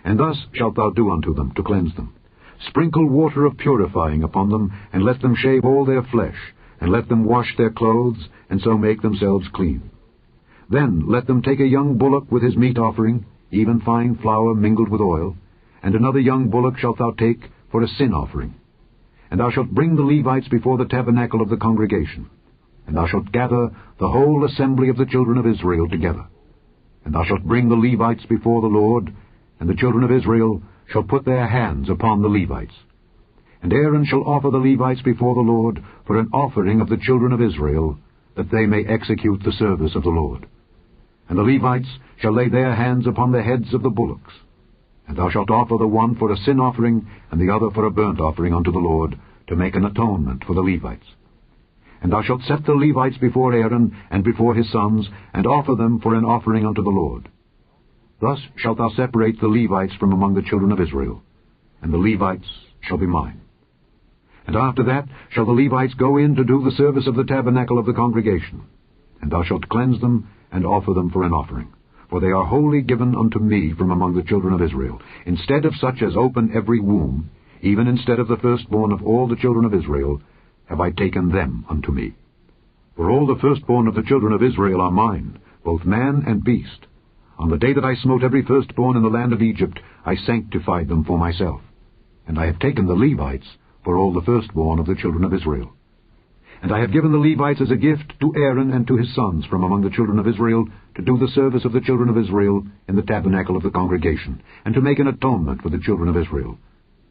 And thus shalt thou do unto them, to cleanse them. Sprinkle water of purifying upon them, and let them shave all their flesh, and let them wash their clothes, and so make themselves clean. Then let them take a young bullock with his meat offering, even fine flour mingled with oil, and another young bullock shalt thou take for a sin offering. And thou shalt bring the Levites before the tabernacle of the congregation, and thou shalt gather the whole assembly of the children of Israel together. And thou shalt bring the Levites before the Lord, and the children of Israel shall put their hands upon the Levites. And Aaron shall offer the Levites before the Lord for an offering of the children of Israel, that they may execute the service of the Lord. And the Levites shall lay their hands upon the heads of the bullocks. And thou shalt offer the one for a sin offering, and the other for a burnt offering unto the Lord, to make an atonement for the Levites. And thou shalt set the Levites before Aaron and before his sons, and offer them for an offering unto the Lord. Thus shalt thou separate the Levites from among the children of Israel, and the Levites shall be mine. And after that shall the Levites go in to do the service of the tabernacle of the congregation. And thou shalt cleanse them, and offer them for an offering. For they are wholly given unto me from among the children of Israel. Instead of such as open every womb, even instead of the firstborn of all the children of Israel, have I taken them unto me. For all the firstborn of the children of Israel are mine, both man and beast. On the day that I smote every firstborn in the land of Egypt, I sanctified them for myself. And I have taken the Levites for all the firstborn of the children of Israel. And I have given the Levites as a gift to Aaron and to his sons from among the children of Israel, to do the service of the children of Israel in the tabernacle of the congregation, and to make an atonement for the children of Israel,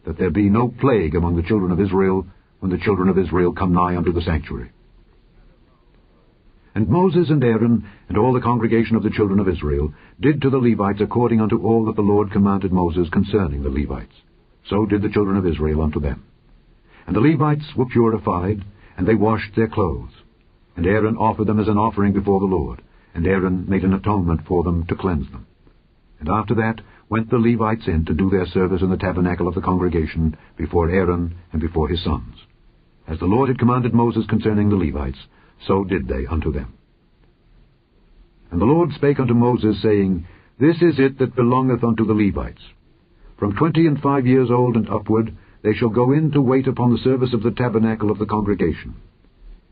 that there be no plague among the children of Israel when the children of Israel come nigh unto the sanctuary. And Moses and Aaron and all the congregation of the children of Israel did to the Levites according unto all that the Lord commanded Moses concerning the Levites. So did the children of Israel unto them. And the Levites were purified, and they washed their clothes. And Aaron offered them as an offering before the Lord, and Aaron made an atonement for them to cleanse them. And after that went the Levites in to do their service in the tabernacle of the congregation before Aaron and before his sons. As the Lord had commanded Moses concerning the Levites, so did they unto them. And the Lord spake unto Moses, saying, This is it that belongeth unto the Levites. From 25 years old and upward they shall go in to wait upon the service of the tabernacle of the congregation.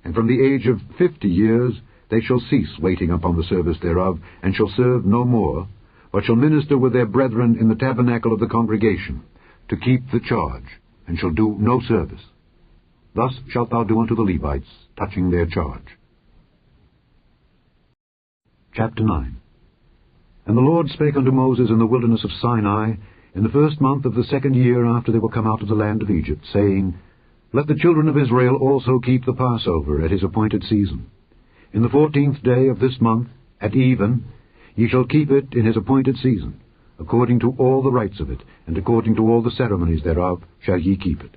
And from the age of 50 years they shall cease waiting upon the service thereof, and shall serve no more, but shall minister with their brethren in the tabernacle of the congregation, to keep the charge, and shall do no service. Thus shalt thou do unto the Levites, touching their charge. Chapter 9. And the Lord spake unto Moses in the wilderness of Sinai, in the 1st month of the 2nd year after they were come out of the land of Egypt, saying, Let the children of Israel also keep the Passover at his appointed season. In the 14th day of this month, at even, ye shall keep it in his appointed season. According to all the rites of it, and according to all the ceremonies thereof, shall ye keep it.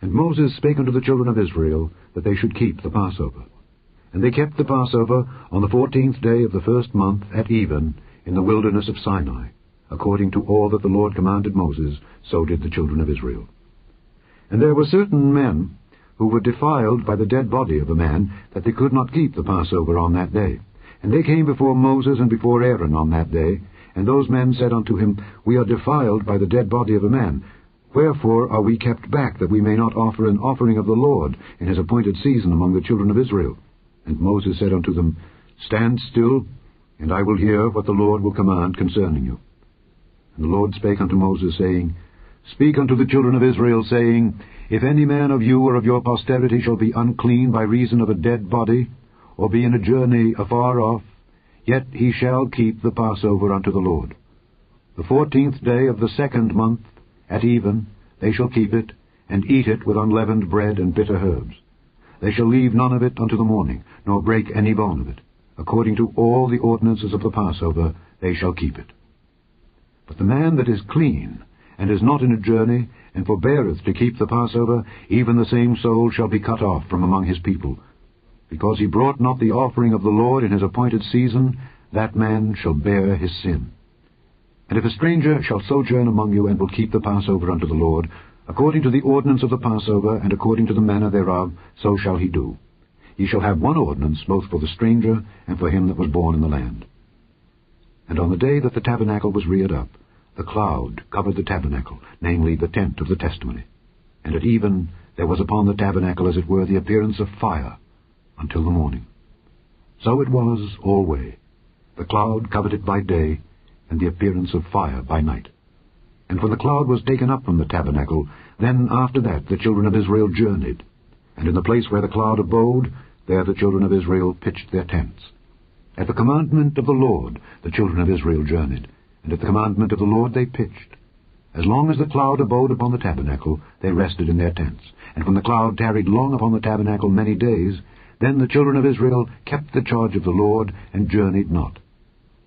And Moses spake unto the children of Israel, that they should keep the Passover. And they kept the Passover on the 14th day of the 1st month, at even, in the wilderness of Sinai. According to all that the Lord commanded Moses, so did the children of Israel. And there were certain men who were defiled by the dead body of a man, that they could not keep the Passover on that day. And they came before Moses and before Aaron on that day, and those men said unto him, We are defiled by the dead body of a man. Wherefore are we kept back, that we may not offer an offering of the Lord in his appointed season among the children of Israel? And Moses said unto them, Stand still, and I will hear what the Lord will command concerning you. And the Lord spake unto Moses, saying, Speak unto the children of Israel, saying, If any man of you or of your posterity shall be unclean by reason of a dead body, or be in a journey afar off, yet he shall keep the Passover unto the Lord. The 14th day of the 2nd month, at even, they shall keep it, and eat it with unleavened bread and bitter herbs. They shall leave none of it unto the morning, nor break any bone of it. According to all the ordinances of the Passover, they shall keep it. But the man that is clean, and is not in a journey, and forbeareth to keep the Passover, even the same soul shall be cut off from among his people. Because he brought not the offering of the Lord in his appointed season, that man shall bear his sin. And if a stranger shall sojourn among you, and will keep the Passover unto the Lord, according to the ordinance of the Passover, and according to the manner thereof, so shall he do. Ye shall have one ordinance, both for the stranger, and for him that was born in the land. And on the day that the tabernacle was reared up, the cloud covered the tabernacle, namely the tent of the testimony. And at even there was upon the tabernacle as it were the appearance of fire, until the morning. So it was alway. The cloud covered it by day, and the appearance of fire by night. And when the cloud was taken up from the tabernacle, then after that the children of Israel journeyed. And in the place where the cloud abode, there the children of Israel pitched their tents. At the commandment of the Lord the children of Israel journeyed, and at the commandment of the Lord they pitched. As long as the cloud abode upon the tabernacle, they rested in their tents. And when the cloud tarried long upon the tabernacle many days, then the children of Israel kept the charge of the Lord, and journeyed not.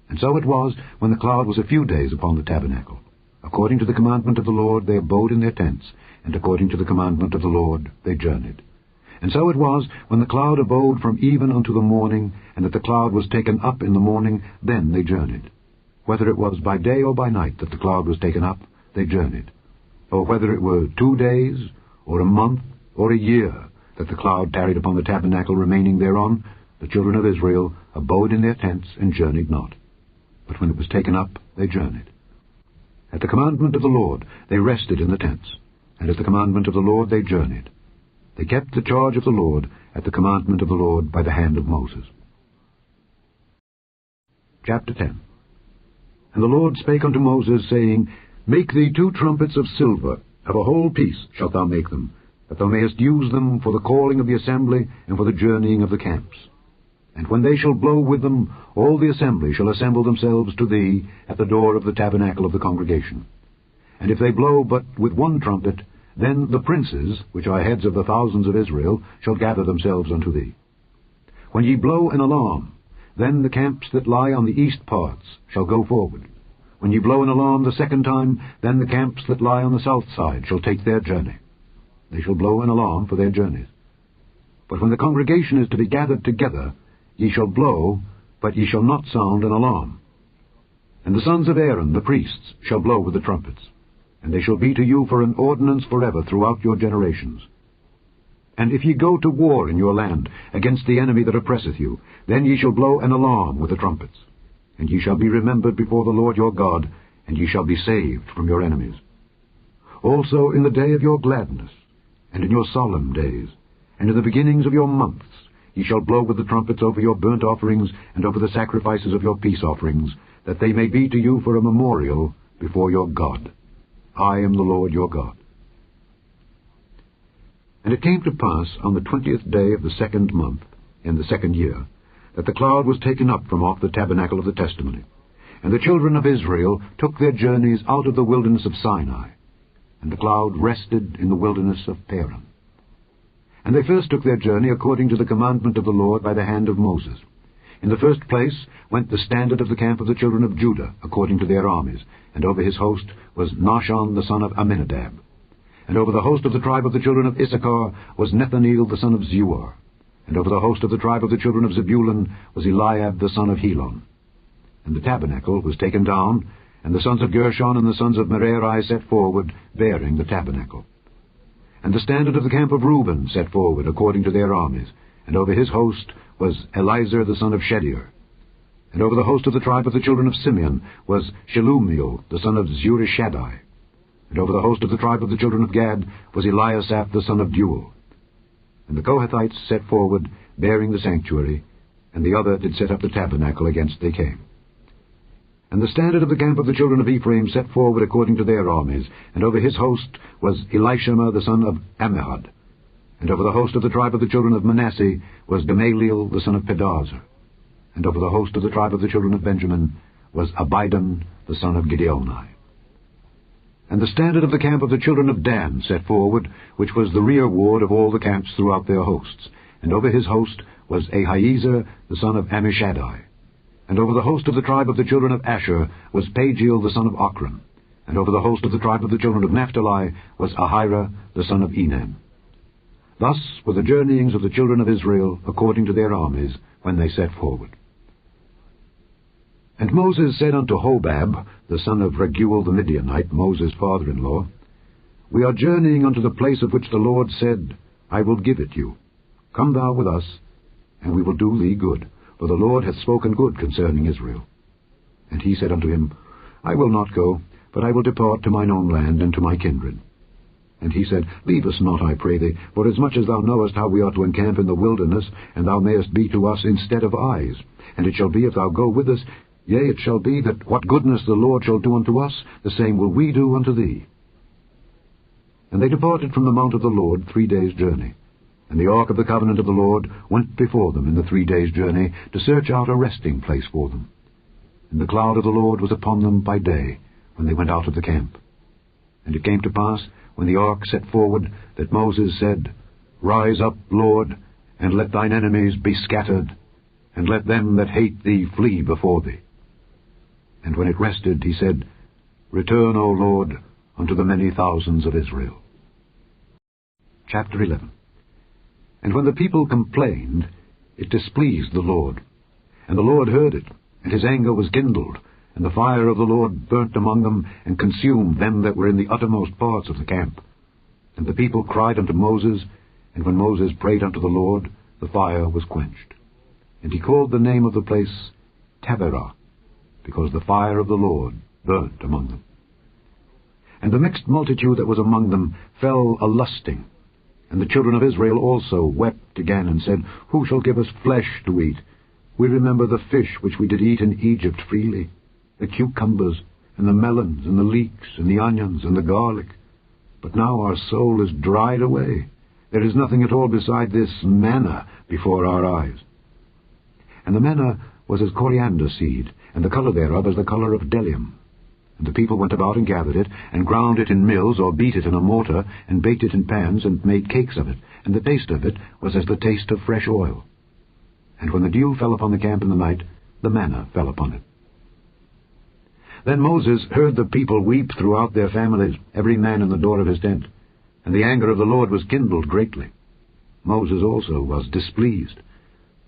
And so it was, when the cloud was a few days upon the tabernacle. According to the commandment of the Lord they abode in their tents, and according to the commandment of the Lord they journeyed. And so it was, when the cloud abode from even unto the morning, and that the cloud was taken up in the morning, then they journeyed. Whether it was by day or by night that the cloud was taken up, they journeyed. Or whether it were 2 days, or a month, or a year, that the cloud tarried upon the tabernacle remaining thereon, the children of Israel abode in their tents, and journeyed not. But when it was taken up, they journeyed. At the commandment of the Lord they rested in the tents, and at the commandment of the Lord they journeyed. They kept the charge of the Lord at the commandment of the Lord by the hand of Moses. Chapter 10. And the Lord spake unto Moses, saying, Make thee 2 trumpets of silver, of a whole piece shalt thou make them, that thou mayest use them for the calling of the assembly, and for the journeying of the camps. And when they shall blow with them, all the assembly shall assemble themselves to thee at the door of the tabernacle of the congregation. And if they blow but with 1 trumpet, then the princes, which are heads of the thousands of Israel, shall gather themselves unto thee. When ye blow an alarm, then the camps that lie on the east parts shall go forward. When ye blow an alarm the 2nd time, then the camps that lie on the south side shall take their journey. They shall blow an alarm for their journeys. But when the congregation is to be gathered together, ye shall blow, but ye shall not sound an alarm. And the sons of Aaron, the priests, shall blow with the trumpets, and they shall be to you for an ordinance forever throughout your generations. And if ye go to war in your land against the enemy that oppresseth you, then ye shall blow an alarm with the trumpets. And ye shall be remembered before the Lord your God, and ye shall be saved from your enemies. Also in the day of your gladness, and in your solemn days, and in the beginnings of your months, ye shall blow with the trumpets over your burnt offerings and over the sacrifices of your peace offerings, that they may be to you for a memorial before your God. I am the Lord your God. And it came to pass on the 20th day of the 2nd month, in the 2nd year, that the cloud was taken up from off the tabernacle of the testimony. And the children of Israel took their journeys out of the wilderness of Sinai, and the cloud rested in the wilderness of Paran. And they first took their journey according to the commandment of the Lord by the hand of Moses. In the first place went the standard of the camp of the children of Judah, according to their armies, and over his host was Nahshon the son of Amminadab. And over the host of the tribe of the children of Issachar was Nethaneel the son of Zuar. And over the host of the tribe of the children of Zebulun was Eliab the son of Helon. And the tabernacle was taken down, and the sons of Gershon and the sons of Merari set forward, bearing the tabernacle. And the standard of the camp of Reuben set forward, according to their armies, and over his host was Elizur the son of Shedeur. And over the host of the tribe of the children of Simeon was Shelumiel the son of Zurishaddai. And over the host of the tribe of the children of Gad was Eliasaph the son of Deuel. And the Kohathites set forward, bearing the sanctuary, and the other did set up the tabernacle against they came. And the standard of the camp of the children of Ephraim set forward according to their armies, and over his host was Elishama the son of Ammihud. And over the host of the tribe of the children of Manasseh was Gamaliel the son of Pedahzur. And over the host of the tribe of the children of Benjamin was Abidan the son of Gideoni. And the standard of the camp of the children of Dan set forward, which was the rear ward of all the camps throughout their hosts. And over his host was Ahiezer the son of Ammishaddai. And over the host of the tribe of the children of Asher was Pagiel the son of Ochran. And over the host of the tribe of the children of Naphtali was Ahira the son of Enan. Thus were the journeyings of the children of Israel according to their armies when they set forward. And Moses said unto Hobab, the son of Raguel the Midianite, Moses' father-in-law, We are journeying unto the place of which the Lord said, I will give it you. Come thou with us, and we will do thee good, for the Lord hath spoken good concerning Israel. And he said unto him, I will not go, but I will depart to mine own land and to my kindred. And he said, Leave us not, I pray thee, for as much as thou knowest how we are to encamp in the wilderness, and thou mayest be to us instead of eyes. And it shall be, if thou go with us, yea, it shall be, that what goodness the Lord shall do unto us, the same will we do unto thee. And they departed from the mount of the Lord 3 days' journey. And the ark of the covenant of the Lord went before them in the 3 days' journey, to search out a resting place for them. And the cloud of the Lord was upon them by day, when they went out of the camp. And it came to pass, when the ark set forward, that Moses said, Rise up, Lord, and let thine enemies be scattered, and let them that hate thee flee before thee. And when it rested, he said, Return, O Lord, unto the many thousands of Israel. Chapter 11. And when the people complained, it displeased the Lord. And the Lord heard it, and his anger was kindled, and the fire of the Lord burnt among them, and consumed them that were in the uttermost parts of the camp. And the people cried unto Moses, and when Moses prayed unto the Lord, the fire was quenched. And he called the name of the place Taberah, because the fire of the Lord burnt among them. And the mixed multitude that was among them fell a-lusting. And the children of Israel also wept again, and said, Who shall give us flesh to eat? We remember the fish which we did eat in Egypt freely, the cucumbers, and the melons, and the leeks, and the onions, and the garlic. But now our soul is dried away. There is nothing at all beside this manna before our eyes. And the manna was as coriander seed, and the colour thereof as the colour of bdellium. And the people went about and gathered it, and ground it in mills, or beat it in a mortar, and baked it in pans, and made cakes of it. And the taste of it was as the taste of fresh oil. And when the dew fell upon the camp in the night, the manna fell upon it. Then Moses heard the people weep throughout their families, every man in the door of his tent. And the anger of the Lord was kindled greatly. Moses also was displeased.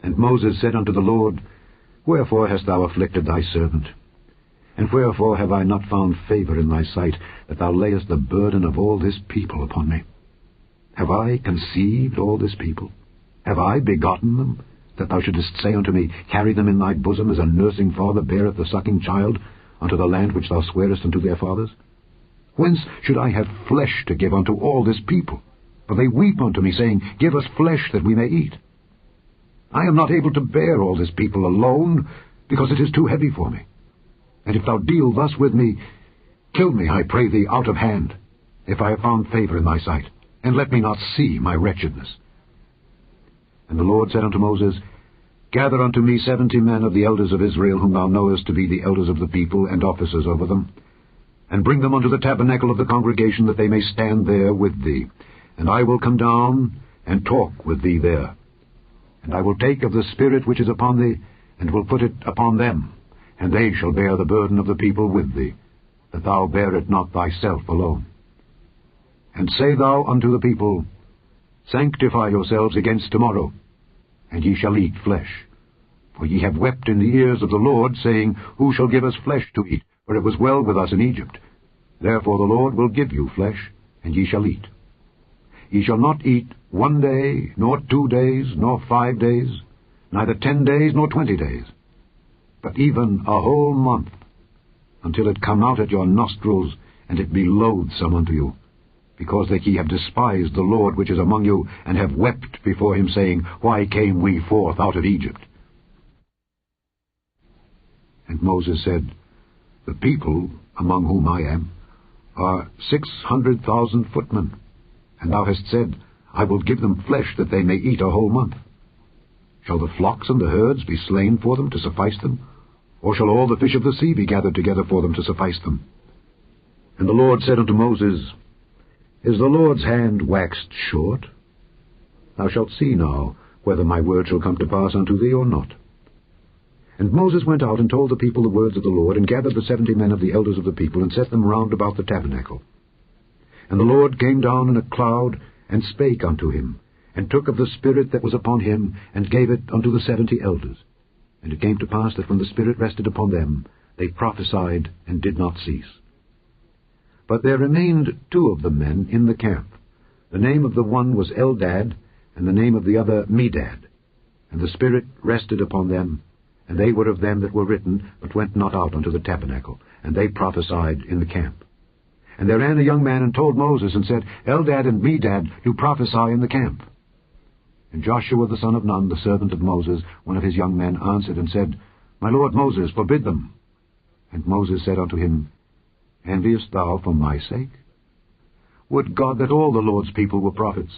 And Moses said unto the Lord, Wherefore hast thou afflicted thy servant? And wherefore have I not found favor in thy sight, that thou layest the burden of all this people upon me? Have I conceived all this people? Have I begotten them, that thou shouldest say unto me, Carry them in thy bosom, as a nursing father beareth the sucking child, unto the land which thou swarest unto their fathers? Whence should I have flesh to give unto all this people? For they weep unto me, saying, Give us flesh that we may eat. I am not able to bear all this people alone, because it is too heavy for me. And if thou deal thus with me, kill me, I pray thee, out of hand, if I have found favor in thy sight, and let me not see my wretchedness. And the Lord said unto Moses, Gather unto me 70 men of the elders of Israel, whom thou knowest to be the elders of the people, and officers over them, and bring them unto the tabernacle of the congregation, that they may stand there with thee. And I will come down and talk with thee there. And I will take of the Spirit which is upon thee, and will put it upon them, and they shall bear the burden of the people with thee, that thou bear it not thyself alone. And say thou unto the people, Sanctify yourselves against tomorrow, and ye shall eat flesh. For ye have wept in the ears of the Lord, saying, Who shall give us flesh to eat? For it was well with us in Egypt. Therefore the Lord will give you flesh, and ye shall eat. Ye shall not eat 1 day, nor 2 days, nor 5 days, neither 10 days, nor 20 days, but even a whole month, until it come out at your nostrils, and it be loathsome unto you, because that ye have despised the Lord which is among you, and have wept before him, saying, Why came we forth out of Egypt? And Moses said, The people, among whom I am, are 600,000 footmen, and thou hast said, I will give them flesh that they may eat a whole month. Shall the flocks and the herds be slain for them to suffice them? Or shall all the fish of the sea be gathered together for them to suffice them? And the Lord said unto Moses, Is the Lord's hand waxed short? Thou shalt see now whether my word shall come to pass unto thee or not. And Moses went out and told the people the words of the Lord, and gathered the 70 men of the elders of the people, and set them round about the tabernacle. And the Lord came down in a cloud, and spake unto him, and took of the Spirit that was upon him, and gave it unto the 70 elders. And it came to pass that when the Spirit rested upon them, they prophesied and did not cease. But there remained 2 of the men in the camp. The name of the one was Eldad, and the name of the other Medad. And the Spirit rested upon them, and they were of them that were written, but went not out unto the tabernacle, and they prophesied in the camp. And there ran a young man and told Moses, and said, Eldad and Medad do prophesy in the camp. And Joshua the son of Nun, the servant of Moses, one of his young men, answered and said, My lord Moses, forbid them. And Moses said unto him, Enviest thou for my sake? Would God that all the Lord's people were prophets,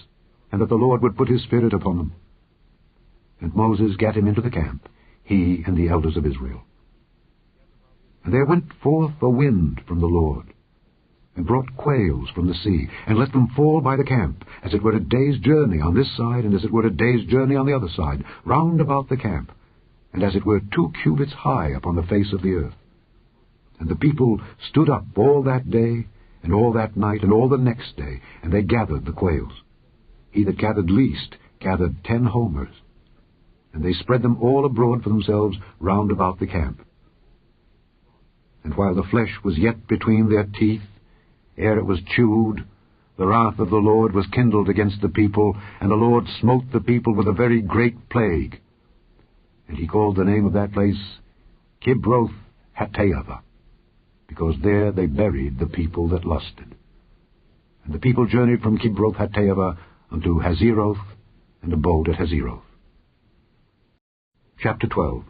and that the Lord would put his Spirit upon them. And Moses gat him into the camp, he and the elders of Israel. And there went forth a wind from the Lord, and brought quails from the sea, and let them fall by the camp, as it were a day's journey on this side, and as it were a day's journey on the other side, round about the camp, and as it were 2 cubits high upon the face of the earth. And the people stood up all that day, and all that night, and all the next day, and they gathered the quails. He that gathered least gathered 10 homers, and they spread them all abroad for themselves round about the camp. And while the flesh was yet between their teeth, ere it was chewed, the wrath of the Lord was kindled against the people, and the Lord smote the people with a very great plague. And he called the name of that place Kibroth Hattaavah, because there they buried the people that lusted. And the people journeyed from Kibroth Hattaavah unto Hazeroth, and abode at Hazeroth. Chapter 12.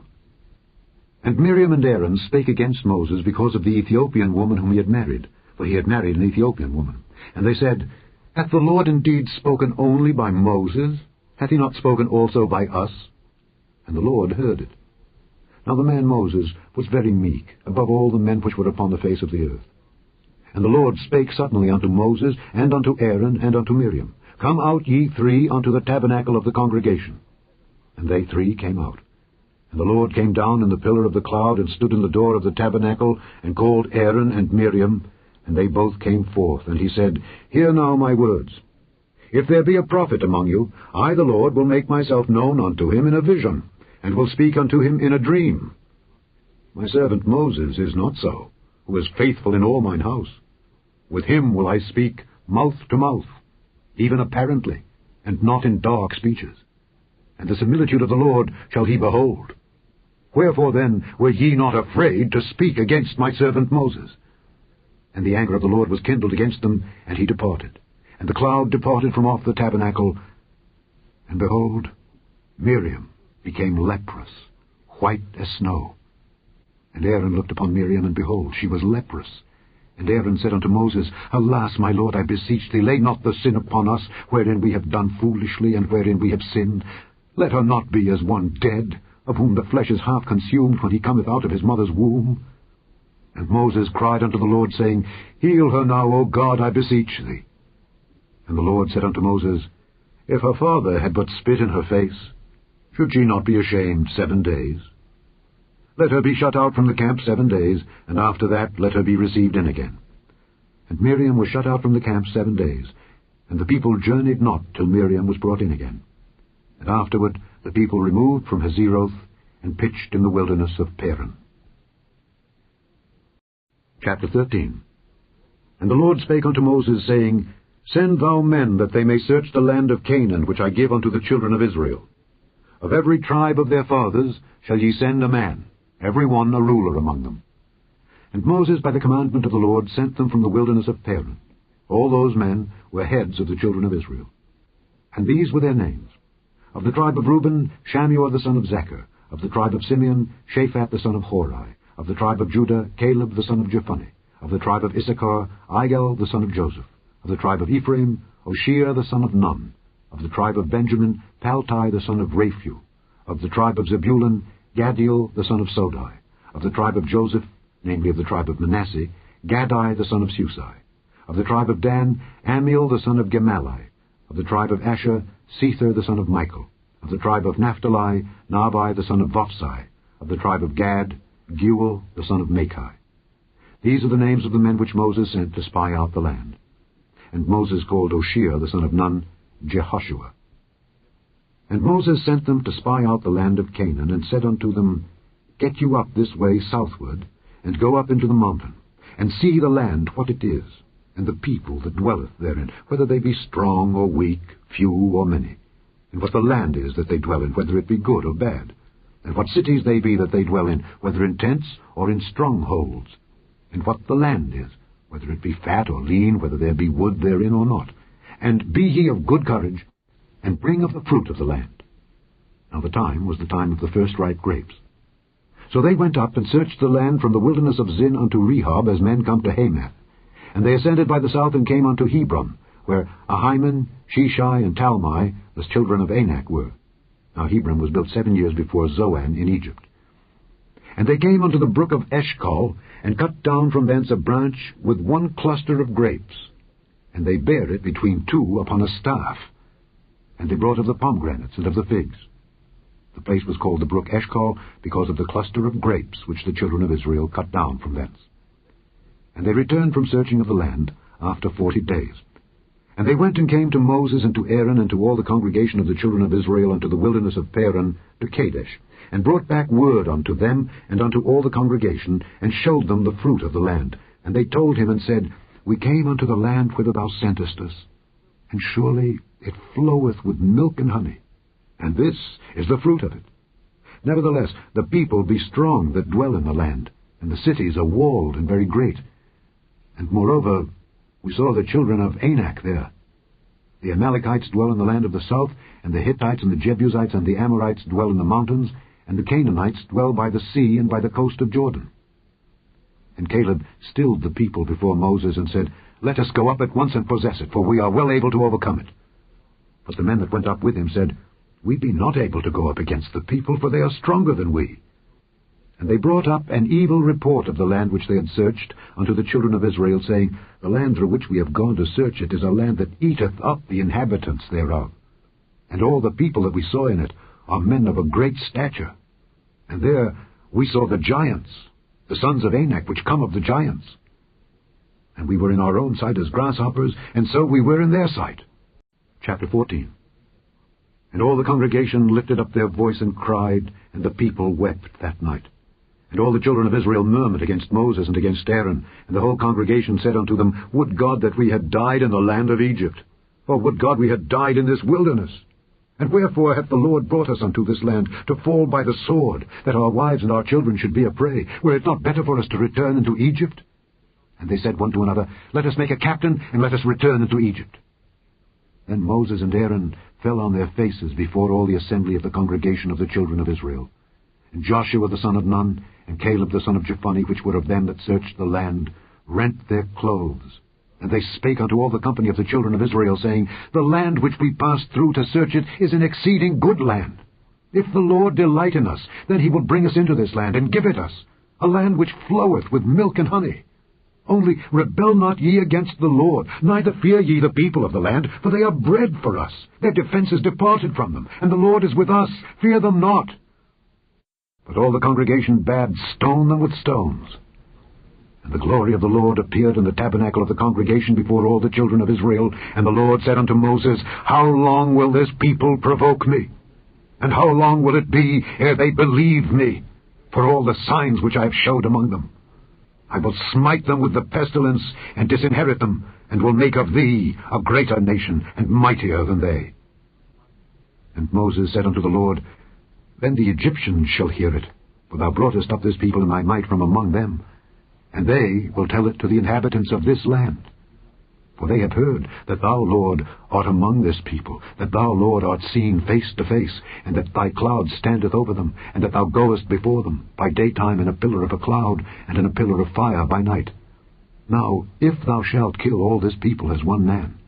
And Miriam and Aaron spake against Moses because of the Ethiopian woman whom he had married, for he had married an Ethiopian woman. And they said, Hath the Lord indeed spoken only by Moses? Hath he not spoken also by us? And the Lord heard it. Now the man Moses was very meek, above all the men which were upon the face of the earth. And the Lord spake suddenly unto Moses, and unto Aaron, and unto Miriam, Come out ye 3 unto the tabernacle of the congregation. And they 3 came out. And the Lord came down in the pillar of the cloud, and stood in the door of the tabernacle, and called Aaron and Miriam, and they both came forth. And he said, Hear now my words. If there be a prophet among you, I the Lord will make myself known unto him in a vision, and will speak unto him in a dream. My servant Moses is not so, who is faithful in all mine house. With him will I speak mouth to mouth, even apparently, and not in dark speeches. And the similitude of the Lord shall he behold. Wherefore then were ye not afraid to speak against my servant Moses? And the anger of the Lord was kindled against them, and he departed. And the cloud departed from off the tabernacle. And behold, Miriam became leprous, white as snow. And Aaron looked upon Miriam, and behold, she was leprous. And Aaron said unto Moses, Alas, my Lord, I beseech thee, lay not the sin upon us, wherein we have done foolishly, and wherein we have sinned. Let her not be as one dead, of whom the flesh is half consumed when he cometh out of his mother's womb. And Moses cried unto the Lord, saying, Heal her now, O God, I beseech thee. And the Lord said unto Moses, If her father had but spit in her face, should she not be ashamed 7 days? Let her be shut out from the camp 7 days, and after that let her be received in again. And Miriam was shut out from the camp 7 days, and the people journeyed not till Miriam was brought in again. And afterward the people removed from Hazeroth, and pitched in the wilderness of Paran. Chapter 13. And the Lord spake unto Moses, saying, Send thou men, that they may search the land of Canaan, which I give unto the children of Israel. Of every tribe of their fathers shall ye send a man, every one a ruler among them. And Moses, by the commandment of the Lord, sent them from the wilderness of Paran. All those men were heads of the children of Israel. And these were their names. Of the tribe of Reuben, Shammua the son of Zechar. Of the tribe of Simeon, Shaphat the son of Hori. Of the tribe of Judah, Caleb the son of Jephunneh. Of the tribe of Issachar, Igel the son of Joseph. Of the tribe of Ephraim, Oshea the son of Nun. Of the tribe of Benjamin, Paltai the son of Raphu. Of the tribe of Zebulun, Gadiel the son of Sodai. Of the tribe of Joseph, namely of the tribe of Manasseh, Gadai the son of Susai. Of the tribe of Dan, Amiel the son of Gemalli. Of the tribe of Asher, Sether the son of Michael. Of the tribe of Naphtali, Nabai the son of Vophsi. Of the tribe of Gad, Geuel the son of Machi. These are the names of the men which Moses sent to spy out the land. And Moses called Oshea the son of Nun, Jehoshua. And Moses sent them to spy out the land of Canaan, and said unto them, Get you up this way southward, and go up into the mountain, and see the land what it is, and the people that dwelleth therein, whether they be strong or weak, few or many, and what the land is that they dwell in, whether it be good or bad, and what cities they be that they dwell in, whether in tents or in strongholds, and what the land is, whether it be fat or lean, whether there be wood therein or not. And be ye of good courage, and bring of the fruit of the land. Now the time was the time of the first ripe grapes. So they went up and searched the land from the wilderness of Zin unto Rehob, as men come to Hamath. And they ascended by the south and came unto Hebron, where Ahiman, Sheshai, and Talmai, the children of Anak, were. Now Hebron was built 7 years before Zoan in Egypt. And they came unto the brook of Eshcol, and cut down from thence a branch with one cluster of grapes. And they bare it between two upon a staff. And they brought of the pomegranates and of the figs. The place was called the brook Eshcol, because of the cluster of grapes which the children of Israel cut down from thence. And they returned from searching of the land after 40 days. And they went and came to Moses and to Aaron and to all the congregation of the children of Israel unto the wilderness of Paran to Kadesh, and brought back word unto them and unto all the congregation, and showed them the fruit of the land. And they told him and said, We came unto the land whither thou sentest us, and surely it floweth with milk and honey, and this is the fruit of it. Nevertheless, the people be strong that dwell in the land, and the cities are walled and very great. And moreover, we saw the children of Anak there. The Amalekites dwell in the land of the south, and the Hittites and the Jebusites and the Amorites dwell in the mountains, and the Canaanites dwell by the sea and by the coast of Jordan. And Caleb stilled the people before Moses, and said, Let us go up at once and possess it, for we are well able to overcome it. But the men that went up with him said, We be not able to go up against the people, for they are stronger than we. And they brought up an evil report of the land which they had searched unto the children of Israel, saying, The land through which we have gone to search it is a land that eateth up the inhabitants thereof. And all the people that we saw in it are men of a great stature. And there we saw the giants, the sons of Anak, which come of the giants. And we were in our own sight as grasshoppers, and so we were in their sight. Chapter 14. And all the congregation lifted up their voice and cried, and the people wept that night. And all the children of Israel murmured against Moses and against Aaron. And the whole congregation said unto them, Would God that we had died in the land of Egypt! Or would God we had died in this wilderness! And wherefore hath the Lord brought us unto this land, to fall by the sword, that our wives and our children should be a prey? Were it not better for us to return into Egypt? And they said one to another, Let us make a captain, and let us return into Egypt. Then Moses and Aaron fell on their faces before all the assembly of the congregation of the children of Israel. And Joshua the son of Nun, and Caleb the son of Jephunneh, which were of them that searched the land, rent their clothes. And they spake unto all the company of the children of Israel, saying, The land which we passed through to search it is an exceeding good land. If the Lord delight in us, then he will bring us into this land, and give it us, a land which floweth with milk and honey. Only rebel not ye against the Lord, neither fear ye the people of the land, for they are bread for us. Their defense is departed from them, and the Lord is with us. Fear them not. But all the congregation bade stone them with stones. And the glory of the Lord appeared in the tabernacle of the congregation before all the children of Israel. And the Lord said unto Moses, How long will this people provoke me? And how long will it be ere they believe me, for all the signs which I have showed among them? I will smite them with the pestilence, and disinherit them, and will make of thee a greater nation, and mightier than they. And Moses said unto the Lord, Then the Egyptians shall hear it, for thou broughtest up this people in thy might from among them, and they will tell it to the inhabitants of this land. For they have heard that thou, Lord, art among this people, that thou, Lord, art seen face to face, and that thy cloud standeth over them, and that thou goest before them by daytime in a pillar of a cloud, and in a pillar of fire by night. Now, if thou shalt kill all this people as one man,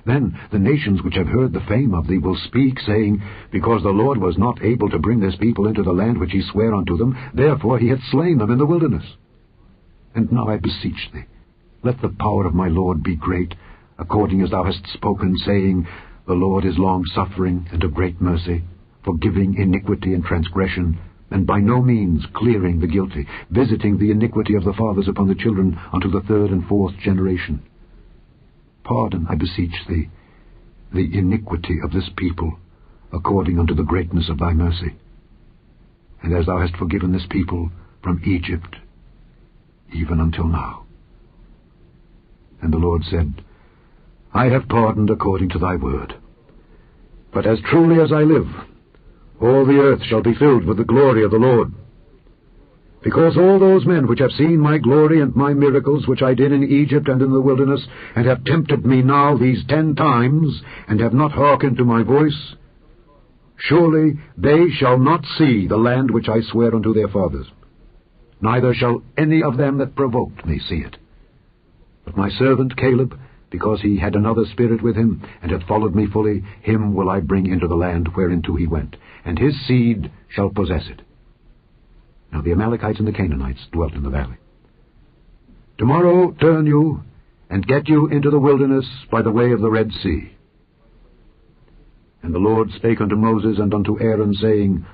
then the nations which have heard the fame of thee will speak, saying, Because the Lord was not able to bring this people into the land which he sware unto them, therefore he hath slain them in the wilderness. And now I beseech thee, let the power of my Lord be great, according as thou hast spoken, saying, The Lord is long-suffering and of great mercy, forgiving iniquity and transgression, and by no means clearing the guilty, visiting the iniquity of the fathers upon the children unto the third and fourth generation. Pardon, I beseech thee, the iniquity of this people, according unto the greatness of thy mercy. And as thou hast forgiven this people from Egypt, even until now. And the Lord said, I have pardoned according to thy word. But as truly as I live, all the earth shall be filled with the glory of the Lord. Because all those men which have seen my glory and my miracles which I did in Egypt and in the wilderness, and have tempted me now these 10 times, and have not hearkened to my voice, surely they shall not see the land which I sware unto their fathers, neither shall any of them that provoked me see it. But my servant Caleb, because he had another spirit with him, and hath followed me fully, him will I bring into the land whereinto he went, and his seed shall possess it. Now the Amalekites and the Canaanites dwelt in the valley. Tomorrow turn you, and get you into the wilderness by the way of the Red Sea. And the Lord spake unto Moses and unto Aaron, saying,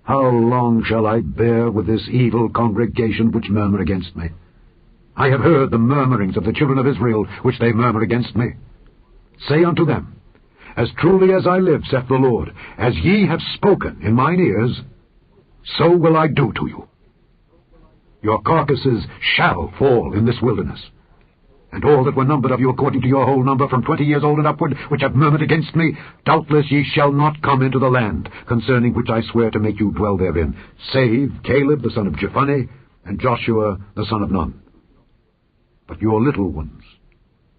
How long shall I bear with this evil congregation which murmur against me? I have heard the murmurings of the children of Israel, which they murmur against me. Say unto them, As truly as I live, saith the Lord, as ye have spoken in mine ears, so will I do to you. Your carcasses shall fall in this wilderness. And all that were numbered of you according to your whole number, from 20 years old and upward, which have murmured against me, doubtless ye shall not come into the land, concerning which I swear to make you dwell therein, save Caleb the son of Jephunneh, and Joshua the son of Nun. But your little ones,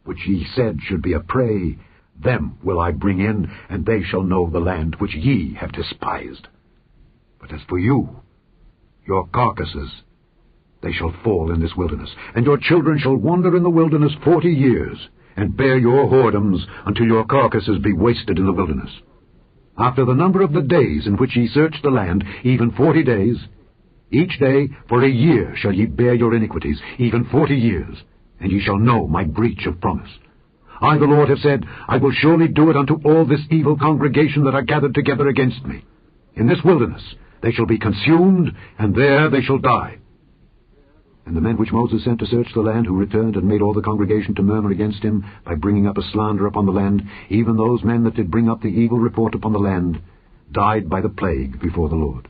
which ye said should be a prey, them will I bring in, and they shall know the land which ye have despised. But as for you, your carcasses, they shall fall in this wilderness, and your children shall wander in the wilderness 40 years, and bear your whoredoms until your carcasses be wasted in the wilderness. After the number of the days in which ye search the land, even 40 days, each day for a year shall ye bear your iniquities, even 40 years, and ye shall know my breach of promise. I, the Lord, have said, I will surely do it unto all this evil congregation that are gathered together against me. In this wilderness they shall be consumed, and there they shall die. And the men which Moses sent to search the land, who returned and made all the congregation to murmur against him, by bringing up a slander upon the land, even those men that did bring up the evil report upon the land, died by the plague before the Lord.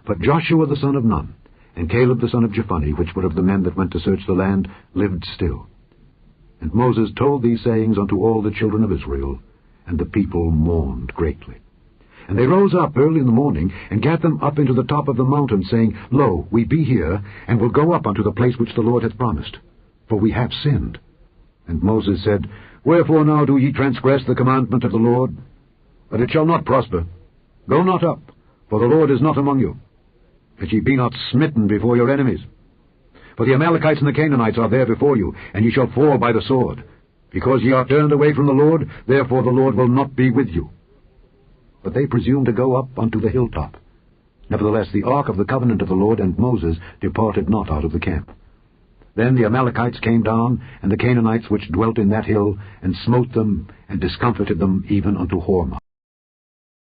But Joshua the son of Nun, and Caleb the son of Jephunneh, which were of the men that went to search the land, lived still. And Moses told these sayings unto all the children of Israel, and the people mourned greatly. And they rose up early in the morning, and gat them up into the top of the mountain, saying, Lo, we be here, and will go up unto the place which the Lord hath promised, for we have sinned. And Moses said, Wherefore now do ye transgress the commandment of the Lord? But it shall not prosper. Go not up, for the Lord is not among you, that ye be not smitten before your enemies. For the Amalekites and the Canaanites are there before you, and ye shall fall by the sword. Because ye are turned away from the Lord, therefore the Lord will not be with you. But they presumed to go up unto the hilltop. Nevertheless the ark of the covenant of the Lord and Moses departed not out of the camp. Then the Amalekites came down, and the Canaanites which dwelt in that hill, and smote them, and discomfited them even unto Hormah.